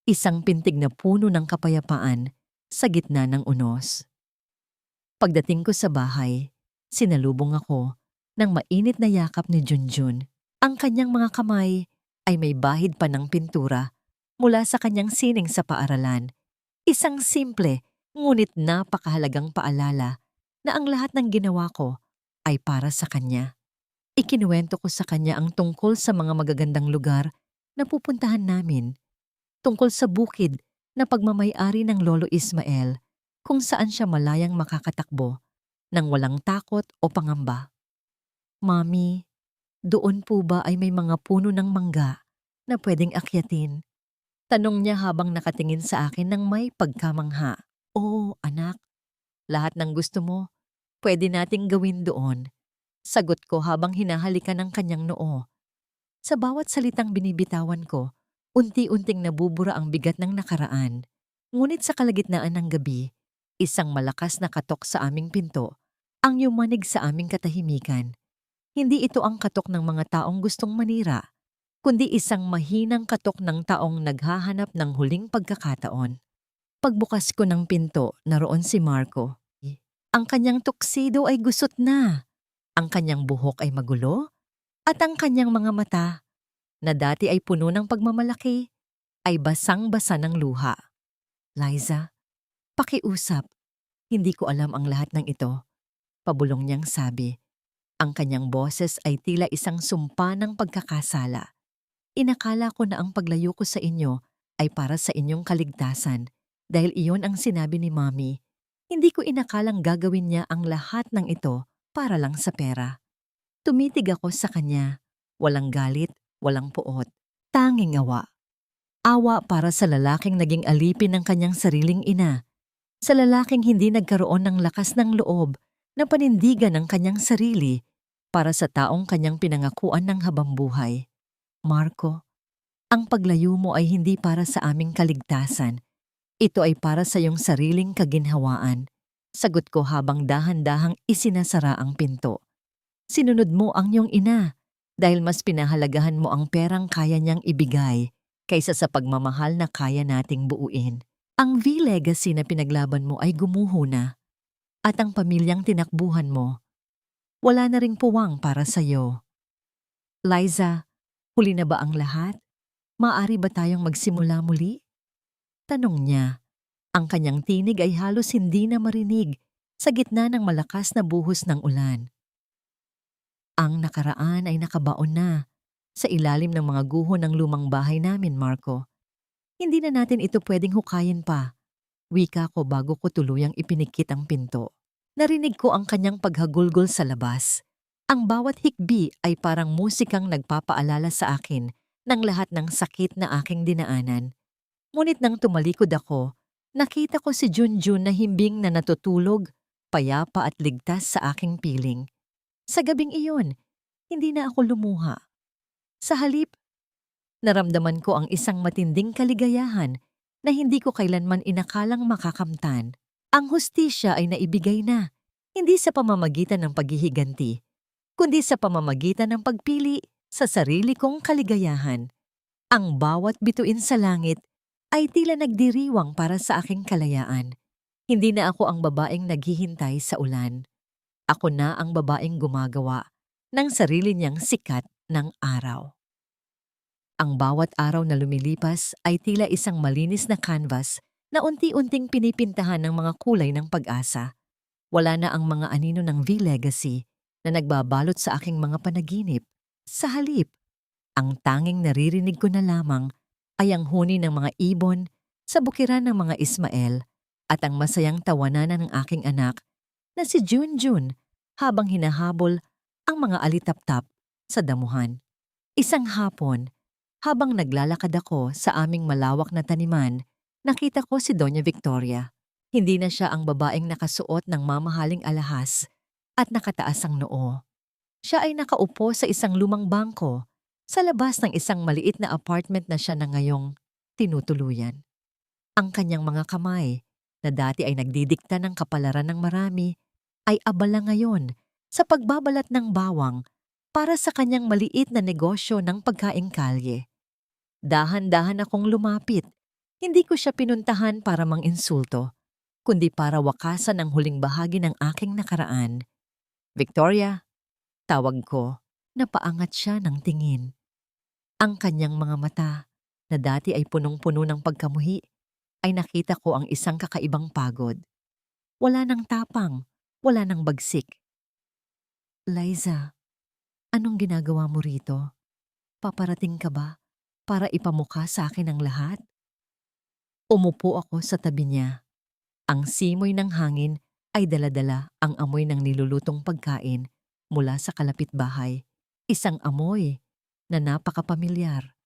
isang pintig na puno ng kapayapaan sa gitna ng unos. Pagdating ko sa bahay, sinalubong ako ng mainit na yakap ni Junjun. Ang kanyang mga kamay ay may bahid pa ng pintura mula sa kanyang sining sa paaralan. Isang simple ngunit napakahalagang paalala na ang lahat ng ginawa ko ay para sa kanya. Ikinuwento ko sa kanya ang tungkol sa mga magagandang lugar na pupuntahan namin, tungkol sa bukid na pagmamay-ari ng Lolo Ismael, kung saan siya malayang makakatakbo nang walang takot o pangamba. Mami, doon po ba ay may mga puno ng mangga na pwedeng akyatin? Tanong niya habang nakatingin sa akin ng may pagkamangha. Oo, anak. Lahat ng gusto mo, pwede nating gawin doon. Sagot ko habang hinahalikan ng kanyang noo. Sa bawat salitang binibitawan ko, unti-unting nabubura ang bigat ng nakaraan. Ngunit sa kalagitnaan ng gabi, isang malakas na katok sa aming pinto ang yumanig sa aming katahimikan. Hindi ito ang katok ng mga taong gustong manira, kundi isang mahinang katok ng taong naghahanap ng huling pagkakataon. Pagbukas ko ng pinto, naroon si Marco. Ang kanyang tuxedo ay gusot na. Ang kanyang buhok ay magulo at ang kanyang mga mata, na dati ay puno ng pagmamalaki, ay basang-basa ng luha. Liza, pakiusap. Hindi ko alam ang lahat ng ito. Pabulong niyang sabi. Ang kanyang boses ay tila isang sumpa ng pagkakasala. Inakala ko na ang paglayo ko sa inyo ay para sa inyong kaligtasan dahil iyon ang sinabi ni Mami. Hindi ko inakalang gagawin niya ang lahat ng ito para lang sa pera. Tumitig ako sa kanya. Walang galit, walang puot. Tanging awa. Awa para sa lalaking naging alipin ng kanyang sariling ina. Sa lalaking hindi nagkaroon ng lakas ng loob na panindigan ng kanyang sarili para sa taong kanyang pinangakuan ng habambuhay. Marco, Ang paglayo mo ay hindi para sa aming kaligtasan. Ito ay para sa iyong sariling kaginhawaan. Sagot ko habang dahan-dahang isinasara ang pinto. Sinunod mo ang iyong ina dahil mas pinahalagahan mo ang perang kaya niyang ibigay kaysa sa pagmamahal na kaya nating buuin. Ang V-legacy na pinaglaban mo ay gumuho na at ang pamilyang tinakbuhan mo, wala na ring puwang para sa'yo. Liza, huli na ba ang lahat? Maaari ba tayong magsimula muli? Tanong niya. Ang kanyang tinig ay halos hindi na marinig sa gitna ng malakas na buhos ng ulan. Ang nakaraan ay nakabaon na sa ilalim ng mga guho ng lumang bahay namin, Marco. Hindi na natin ito pwedeng hukayin pa. Wika ko bago ko tuluyang ipinikit ang pinto. Narinig ko ang kanyang paghagulgol sa labas. Ang bawat hikbi ay parang musikang nagpapaalala sa akin ng lahat ng sakit na aking dinaanan. Ngunit nang tumalikod ako, nakita ko si Junjun na himbing na natutulog, payapa at ligtas sa aking piling. Sa gabing iyon, hindi na ako lumuha. Sa halip, naramdaman ko ang isang matinding kaligayahan na hindi ko kailanman inakalang makakamtan. Ang hustisya ay naibigay na, hindi sa pamamagitan ng paghihiganti, kundi sa pamamagitan ng pagpili sa sarili kong kaligayahan. Ang bawat bituin sa langit ay tila nagdiriwang para sa aking kalayaan. Hindi na ako ang babaeng naghihintay sa ulan. Ako na ang babaeng gumagawa ng sarili niyang sikat ng araw. Ang bawat araw na lumilipas ay tila isang malinis na canvas na unti-unting pinipintahan ng mga kulay ng pag-asa. Wala na ang mga anino ng V-legacy na nagbabalot sa aking mga panaginip. Sa halip, ang tanging naririnig ko na lamang ay ang huni ng mga ibon sa bukiran ng mga Ismael at ang masayang tawanan ng aking anak na si Junjun habang hinahabol ang mga alitaptap sa damuhan. Isang hapon, habang naglalakad ako sa aming malawak na taniman, nakita ko si Doña Victoria. Hindi na siya ang babaeng nakasuot ng mamahaling alahas at nakataas ang noo. Siya ay nakaupo sa isang lumang bangko sa labas ng isang maliit na apartment na siya na ngayong tinutuluyan. Ang kanyang mga kamay, na dati ay nagdidikta ng kapalaran ng marami, ay abala ngayon sa pagbabalat ng bawang para sa kanyang maliit na negosyo ng pagkaing kalye. Dahan-dahan akong lumapit. Hindi ko siya pinuntahan para manginsulto, kundi para wakasan ang huling bahagi ng aking nakaraan. Victoria, tawag ko, napaangat siya ng tingin. Ang kanyang mga mata, na dati ay punong-puno ng pagkamuhi, ay nakita ko ang isang kakaibang pagod. Wala nang tapang, wala nang bagsik. Liza, anong ginagawa mo rito? Paparating ka ba para ipamukha sa akin ang lahat? Umupo ako sa tabi niya. Ang simoy ng hangin ay dala-dala ang amoy ng nilulutong pagkain mula sa kalapit bahay. Isang amoy na napakapamilyar.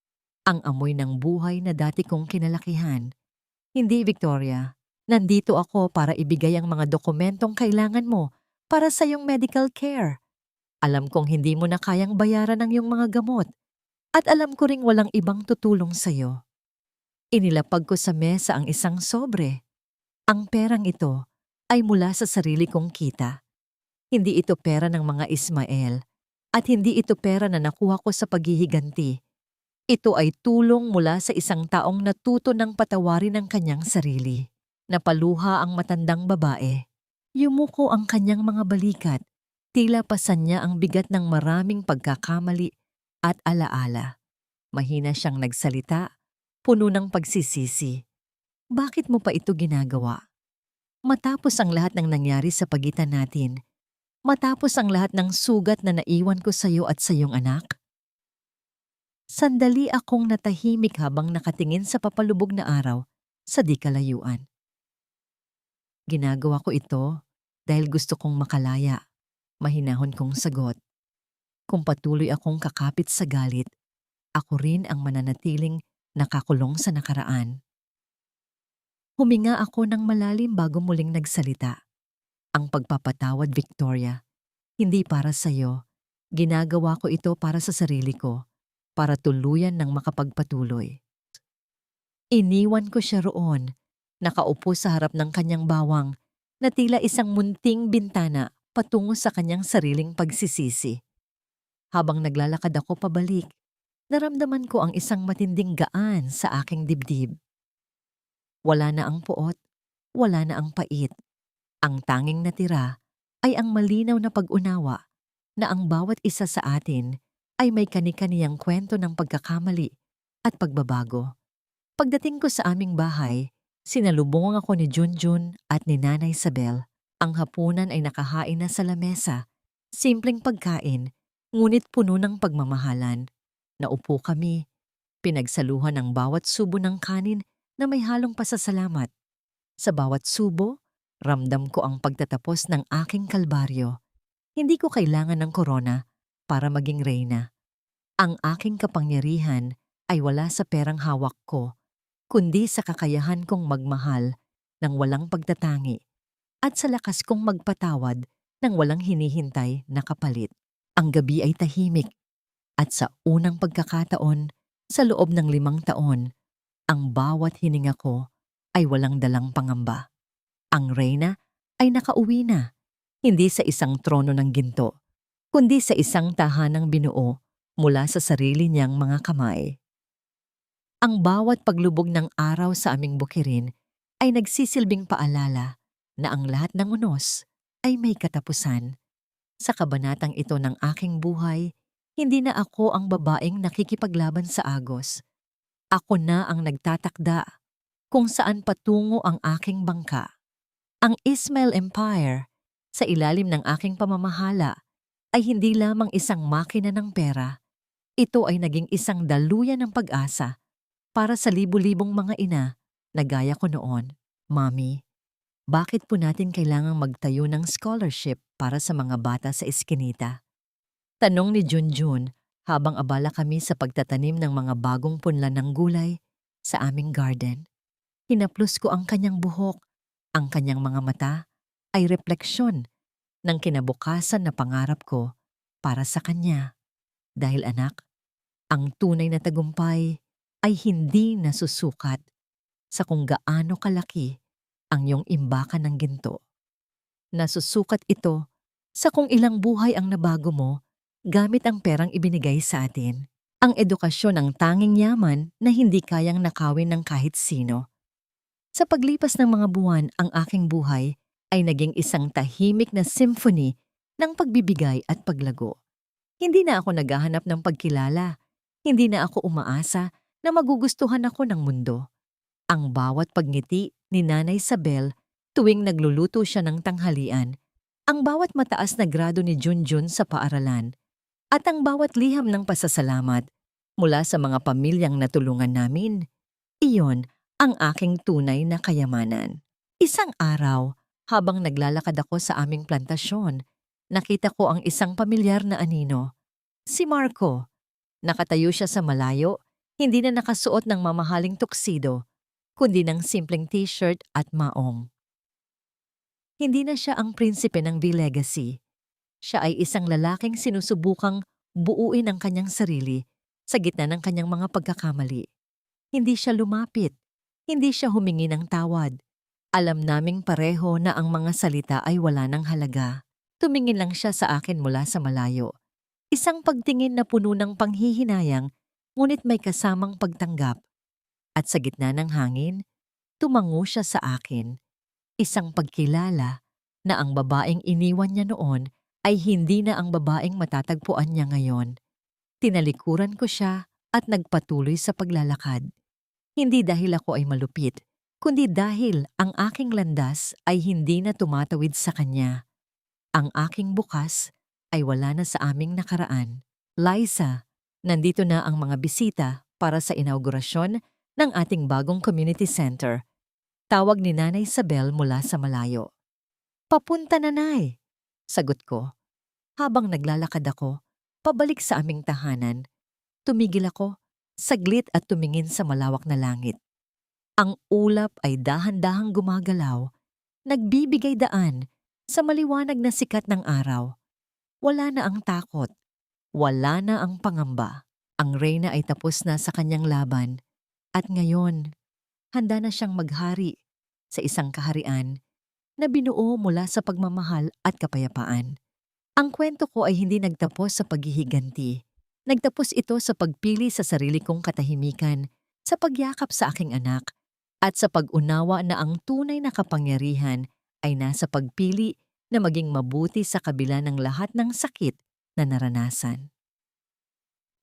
Ang amoy ng buhay na dati kong kinalakihan. Hindi, Victoria. Nandito ako para ibigay ang mga dokumentong kailangan mo para sa iyong medical care. Alam kong hindi mo na kayang bayaran ang iyong mga gamot at alam ko ring walang ibang tutulong sa iyo. Inilapag ko sa mesa ang isang sobre. Ang perang ito ay mula sa sarili kong kita. Hindi ito pera ng mga Ismael at hindi ito pera na nakuha ko sa paghihiganti. Ito ay tulong mula sa isang taong natuto ng patawarin ang kanyang sarili. Napaluha ang matandang babae. Yumuko ang kanyang mga balikat. Tila pasan niya ang bigat ng maraming pagkakamali at alaala. Mahina siyang nagsalita, puno ng pagsisisi. Bakit mo pa ito ginagawa? Matapos ang lahat ng nangyari sa pagitan natin, matapos ang lahat ng sugat na naiwan ko sa iyo at sa iyong anak? Sandali akong natahimik habang nakatingin sa papalubog na araw sa di kalayuan. Ginagawa ko ito dahil gusto kong makalaya, mahinahon kong sagot. Kung patuloy akong kakapit sa galit, ako rin ang mananatiling nakakulong sa nakaraan. Huminga ako ng malalim bago muling nagsalita. Ang pagpapatawad, Victoria, hindi para sa iyo. Ginagawa ko ito para sa sarili ko. para tuluyan ng makapagpatuloy. Iniwan ko siya roon, nakaupo sa harap ng kanyang bawang na tila isang munting bintana patungo sa kanyang sariling pagsisisi. Habang naglalakad ako pabalik, naramdaman ko ang isang matinding gaan sa aking dibdib. Wala na ang puot, wala na ang pait. Ang tanging natira ay ang malinaw na pag-unawa na ang bawat isa sa atin ay may kani-kaniyang kwento ng pagkakamali at pagbabago. Pagdating ko sa aming bahay, sinalubong ako ni Junjun at ni Nanay Isabel. Ang hapunan ay nakahain na sa lamesa. Simpleng pagkain, ngunit puno ng pagmamahalan. Naupo kami, pinagsaluhan ang bawat subo ng kanin na may halong pasasalamat. Sa bawat subo, ramdam ko ang pagtatapos ng aking kalbaryo. Hindi ko kailangan ng korona para maging reyna. Ang aking kapangyarihan ay wala sa perang hawak ko, kundi sa kakayahan kong magmahal ng walang pagtatangi at sa lakas kong magpatawad ng walang hinihintay na kapalit. Ang gabi ay tahimik at sa unang pagkakataon, sa loob ng 5 taon, ang bawat hininga ko ay walang dalang pangamba. Ang reyna ay nakauwi na, hindi sa isang trono ng ginto, kundi sa isang tahanang binuo mula sa sarili niyang mga kamay. Ang bawat paglubog ng araw sa aming bukirin ay nagsisilbing paalala na ang lahat ng unos ay may katapusan. Sa kabanatang ito ng aking buhay, hindi na ako ang babaeng nakikipaglaban sa agos. Ako na ang nagtatakda kung saan patungo ang aking bangka. Ang Ismail Empire, sa ilalim ng aking pamamahala, ay hindi lamang isang makina ng pera. Ito ay naging isang daluyan ng pag-asa para sa libu-libong mga ina na gaya ko noon. Mami, bakit po natin kailangang magtayo ng scholarship para sa mga bata sa eskinita? Tanong ni Junjun habang abala kami sa pagtatanim ng mga bagong punlan ng gulay sa aming garden. Hinaplos ko ang kanyang buhok. Ang kanyang mga mata ay refleksyon ng kinabukasan na pangarap ko para sa kanya. Dahil anak, ang tunay na tagumpay ay hindi nasusukat sa kung gaano kalaki ang iyong imbakan ng ginto. Nasusukat ito sa kung ilang buhay ang nabago mo gamit ang perang ibinigay sa atin. Ang edukasyon ang tanging yaman na hindi kayang nakawin ng kahit sino. Sa paglipas ng mga buwan, ang aking buhay ay naging isang tahimik na symphony ng pagbibigay at paglago. Hindi na ako naghahanap ng pagkilala. Hindi na ako umaasa na magugustuhan ako ng mundo. Ang bawat pagngiti ni Nanay Isabel tuwing nagluluto siya ng tanghalian, ang bawat mataas na grado ni Junjun sa paaralan, at ang bawat liham ng pasasalamat mula sa mga pamilyang natulungan namin, iyon ang aking tunay na kayamanan. Isang araw, habang naglalakad ako sa aming plantasyon, nakita ko ang isang pamilyar na anino. Si Marco. Nakatayo siya sa malayo, hindi na nakasuot ng mamahaling tuksido, kundi ng simpleng t-shirt at maong. Hindi na siya ang prinsipe ng V-Legacy. Siya ay isang lalaking sinusubukang buuin ang kanyang sarili sa gitna ng kanyang mga pagkakamali. Hindi siya lumapit. Hindi siya humingi ng tawad. Alam naming pareho na ang mga salita ay wala ng halaga. Tumingin lang siya sa akin mula sa malayo. Isang pagtingin na puno ng panghihinayang, ngunit may kasamang pagtanggap. At sa gitna ng hangin, tumango siya sa akin. Isang pagkilala na ang babaeng iniwan niya noon ay hindi na ang babaeng matatagpuan niya ngayon. Tinalikuran ko siya at nagpatuloy sa paglalakad. Hindi dahil ako ay malupit, kundi dahil ang aking landas ay hindi na tumatawid sa kanya. Ang aking bukas ay wala na sa aming nakaraan. Liza, nandito na ang mga bisita para sa inaugurasyon ng ating bagong community center. Tawag ni Nanay Isabel mula sa malayo. Papunta na, Nay, sagot ko. Habang naglalakad ako, pabalik sa aming tahanan, tumigil ako, saglit at tumingin sa malawak na langit. Ang ulap ay dahan-dahang gumagalaw, nagbibigay daan sa maliwanag na sikat ng araw. Wala na ang takot, wala na ang pangamba. Ang reyna ay tapos na sa kanyang laban at ngayon handa na siyang maghari sa isang kaharian na binuo mula sa pagmamahal at kapayapaan. Ang kwento ko ay hindi nagtapos sa paghihiganti. Nagtapos ito sa pagpili sa sarili kong katahimikan, sa pagyakap sa aking anak, at sa pag-unawa na ang tunay na kapangyarihan ay nasa pagpili na maging mabuti sa kabila ng lahat ng sakit na naranasan.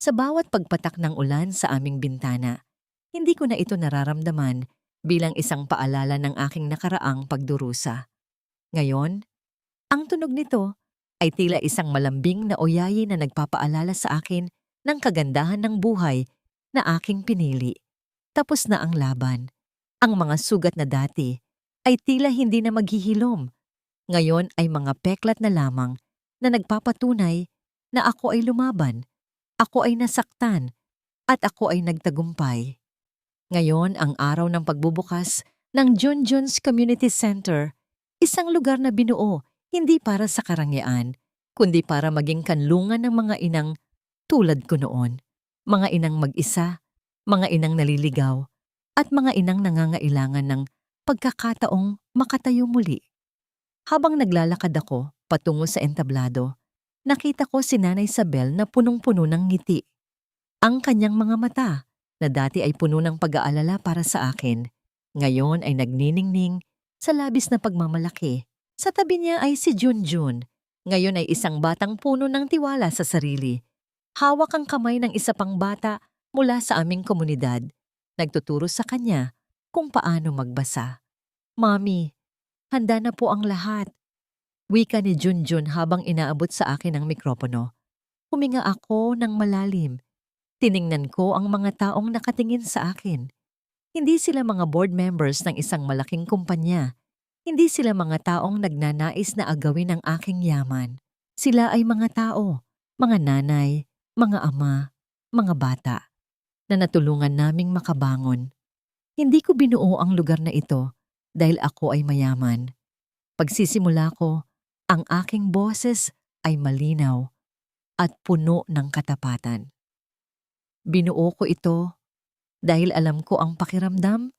Sa bawat pagpatak ng ulan sa aming bintana, hindi ko na ito nararamdaman bilang isang paalala ng aking nakaraang pagdurusa. Ngayon, ang tunog nito ay tila isang malambing na oyayi na nagpapaalala sa akin ng kagandahan ng buhay na aking pinili. Tapos na ang laban. Ang mga sugat na dati ay tila hindi na maghihilom. Ngayon ay mga peklat na lamang na nagpapatunay na ako ay lumaban, ako ay nasaktan, at ako ay nagtagumpay. Ngayon ang araw ng pagbubukas ng Junjun's Community Center, isang lugar na binuo hindi para sa karangyaan, kundi para maging kanlungan ng mga inang tulad ko noon. Mga inang mag-isa, mga inang naliligaw, at mga inang nangangailangan ng pagkakataong makatayo muli. Habang naglalakad ako patungo sa entablado, nakita ko si Nanay Isabel na punong-puno ng ngiti. Ang kanyang mga mata, na dati ay puno ng pag-aalala para sa akin, ngayon ay nagniningning sa labis na pagmamalaki. Sa tabi niya ay si Junjun. Ngayon ay isang batang puno ng tiwala sa sarili. Hawak ang kamay ng isa pang bata mula sa aming komunidad. Nagtuturo sa kanya kung paano magbasa. Mami, handa na po ang lahat. Wika ni Junjun habang inaabot sa akin ang mikropono. Huminga ako ng malalim. Tiningnan ko ang mga taong nakatingin sa akin. Hindi sila mga board members ng isang malaking kumpanya. Hindi sila mga taong nagnanais na agawin ang aking yaman. Sila ay mga tao, mga nanay, mga ama, mga bata, na natulungan naming makabangon. Hindi ko binuo ang lugar na ito dahil ako ay mayaman. Pagsisimula ko, ang aking boses ay malinaw at puno ng katapatan. Binuo ko ito dahil alam ko ang pakiramdam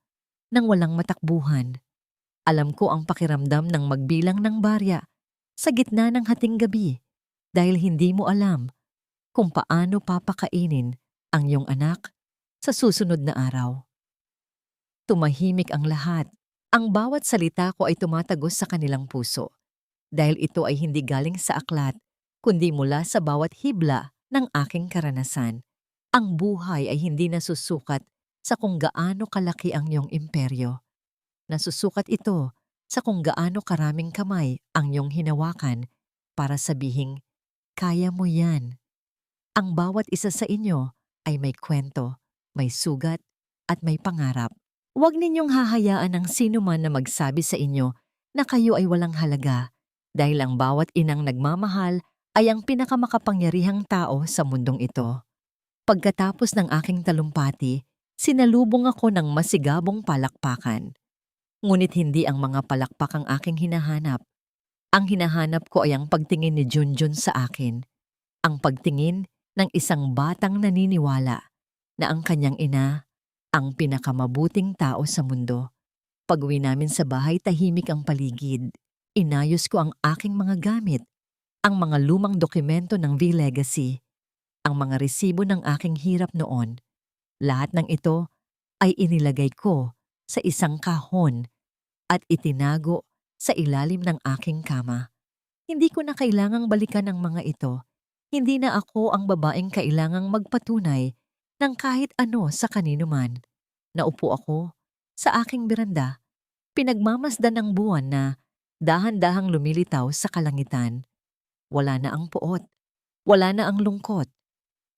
ng walang matakbuhan. Alam ko ang pakiramdam ng magbilang ng barya sa gitna ng hating gabi dahil hindi mo alam kung paano papakainin ang iyong anak sa susunod na araw. Tumahimik ang lahat. Ang bawat salita ko ay tumatagos sa kanilang puso dahil ito ay hindi galing sa aklat kundi mula sa bawat hibla ng aking karanasan. Ang buhay ay hindi nasusukat sa kung gaano kalaki ang iyong imperyo. Nasusukat ito sa kung gaano karaming kamay ang iyong hinawakan para sabihing, kaya mo yan. Ang bawat isa sa inyo ay may kwento, may sugat, at may pangarap. Huwag ninyong hahayaan ng sino man na magsabi sa inyo na kayo ay walang halaga dahil ang bawat inang nagmamahal ay ang pinakamakapangyarihang tao sa mundong ito. Pagkatapos ng aking talumpati, sinalubong ako ng masigabong palakpakan. Ngunit hindi ang mga palakpak ang aking hinahanap. Ang hinahanap ko ay ang pagtingin ni Junjun sa akin. Ang pagtingin ng isang batang naniniwala na ang kanyang ina ang pinakamabuting tao sa mundo. Pag-uwi namin sa bahay, tahimik ang paligid. Inayos ko ang aking mga gamit, ang mga lumang dokumento ng V-Legacy, ang mga resibo ng aking hirap noon. Lahat ng ito ay inilagay ko sa isang kahon at itinago sa ilalim ng aking kama. Hindi ko na kailangang balikan ang mga ito. Hindi na ako ang babaeng kailangang magpatunay ng kahit ano sa kanino man. Naupo ako sa aking beranda, pinagmamasdan ng buwan na dahan-dahang lumilitaw sa kalangitan. Wala na ang puot, wala na ang lungkot.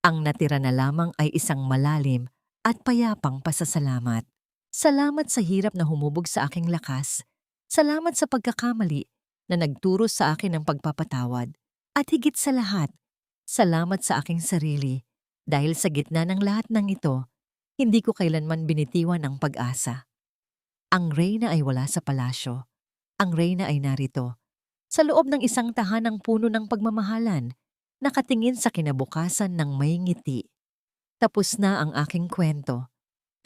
Ang natira na lamang ay isang malalim at payapang pasasalamat. Salamat sa hirap na humubog sa aking lakas. Salamat sa pagkakamali na nagturo sa akin ng pagpapatawad. At higit sa lahat, salamat sa aking sarili dahil sa gitna ng lahat ng ito, hindi ko kailanman binitiwan ang pag-asa. Ang reyna ay wala sa palasyo. Ang reyna ay narito, sa loob ng isang tahanang puno ng pagmamahalan, nakatingin sa kinabukasan ng may ngiti. Tapos na ang aking kwento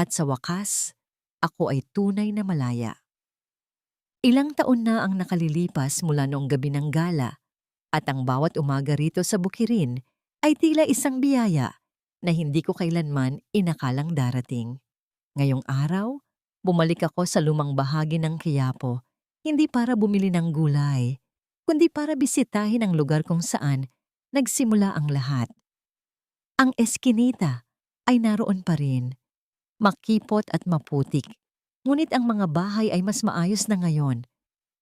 at sa wakas, ako ay tunay na malaya. Ilang taon na ang nakalilipas mula noong gabi ng gala at ang bawat umaga rito sa Bukirin ay tila isang biyaya na hindi ko kailanman inakalang darating. Ngayong araw, bumalik ako sa lumang bahagi ng Quiapo, hindi para bumili ng gulay, kundi para bisitahin ang lugar kung saan nagsimula ang lahat. Ang eskinita ay naroon pa rin, makipot at maputik. Ngunit ang mga bahay ay mas maayos na ngayon.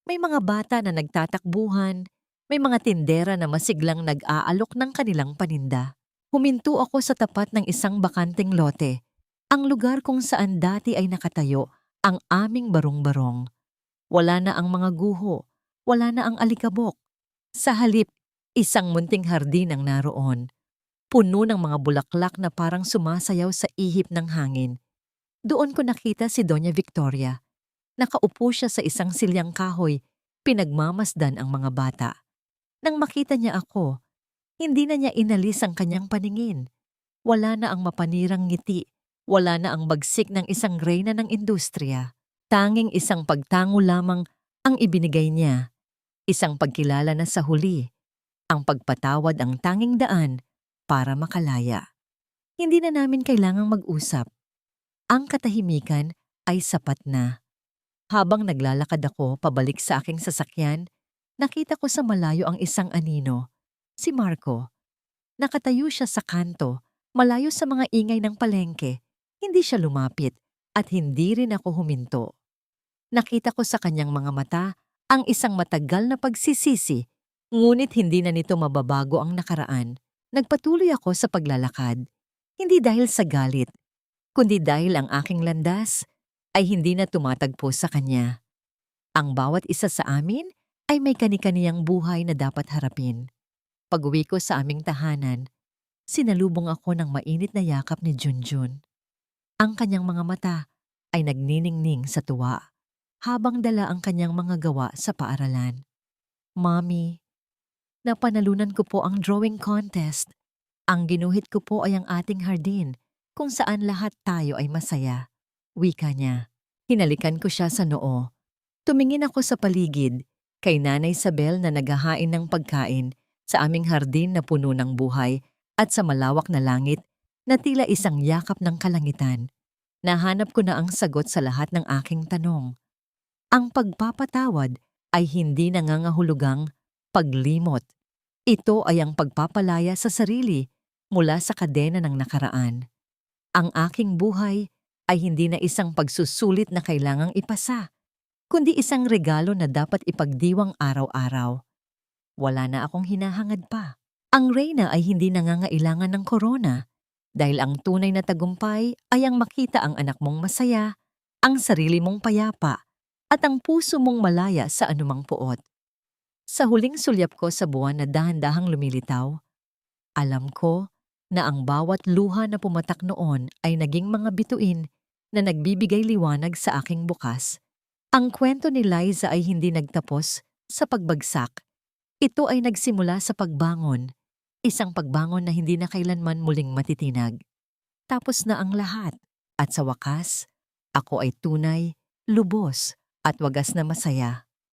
May mga bata na nagtatakbuhan, may mga tindera na masiglang nag-aalok ng kanilang paninda. Huminto ako sa tapat ng isang bakanteng lote, ang lugar kung saan dati ay nakatayo ang aming barong-barong. Wala na ang mga guho, wala na ang alikabok. Sa halip, isang munting hardin ang naroon, puno ng mga bulaklak na parang sumasayaw sa ihip ng hangin. Doon ko nakita si Doña Victoria. Nakaupo siya sa isang silyang kahoy, pinagmamasdan ang mga bata. Nang makita niya ako, hindi na niya inalis ang kanyang paningin. Wala na ang mapanirang ngiti, wala na ang bagsik ng isang reyna ng industriya. Tanging isang pagtango lamang ang ibinigay niya. Isang pagkilala na sa huli. Ang pagpatawad ang tanging daan para makalaya. Hindi na namin kailangang mag-usap. Ang katahimikan ay sapat na. Habang naglalakad ako pabalik sa aking sasakyan, nakita ko sa malayo ang isang anino, si Marco. Nakatayo siya sa kanto, malayo sa mga ingay ng palengke. Hindi siya lumapit at hindi rin ako huminto. Nakita ko sa kanyang mga mata ang isang matagal na pagsisisi, ngunit hindi na nito mababago ang nakaraan. Nagpatuloy ako sa paglalakad, hindi dahil sa galit, kundi dahil ang aking landas ay hindi na tumatagpo sa kanya. Ang bawat isa sa amin ay may kani-kaniyang buhay na dapat harapin. Pag-uwi ko sa aming tahanan, sinalubong ako ng mainit na yakap ni Junjun. Ang kanyang mga mata ay nagniningning sa tuwa, habang dala ang kanyang mga gawa sa paaralan. Mommy, napanalunan ko po ang drawing contest. Ang ginuhit ko po ay ang ating hardin, kung saan lahat tayo ay masaya. Wika niya. Hinalikan ko siya sa noo. Tumingin ako sa paligid, kay Nanay Isabel na naghahain ng pagkain, sa aming hardin na puno ng buhay, at sa malawak na langit na tila isang yakap ng kalangitan. Nahanap ko na ang sagot sa lahat ng aking tanong. Ang pagpapatawad ay hindi nangangahulugang paglimot. Ito ay ang pagpapalaya sa sarili mula sa kadena ng nakaraan. Ang aking buhay ay hindi na isang pagsusulit na kailangang ipasa, kundi isang regalo na dapat ipagdiwang araw-araw. Wala na akong hinahangad pa. Ang reyna ay hindi nangangailangan ng korona, dahil ang tunay na tagumpay ay ang makita ang anak mong masaya, ang sarili mong payapa, at ang puso mong malaya sa anumang puot. Sa huling sulyap ko sa buwan na dahan-dahang lumilitaw, alam ko na ang bawat luha na pumatak noon ay naging mga bituin na nagbibigay liwanag sa aking bukas. Ang kwento ni Liza ay hindi nagtapos sa pagbagsak. Ito ay nagsimula sa pagbangon, isang pagbangon na hindi na kailanman muling matitinag. Tapos na ang lahat, at sa wakas, ako ay tunay, lubos, at wagas na masaya.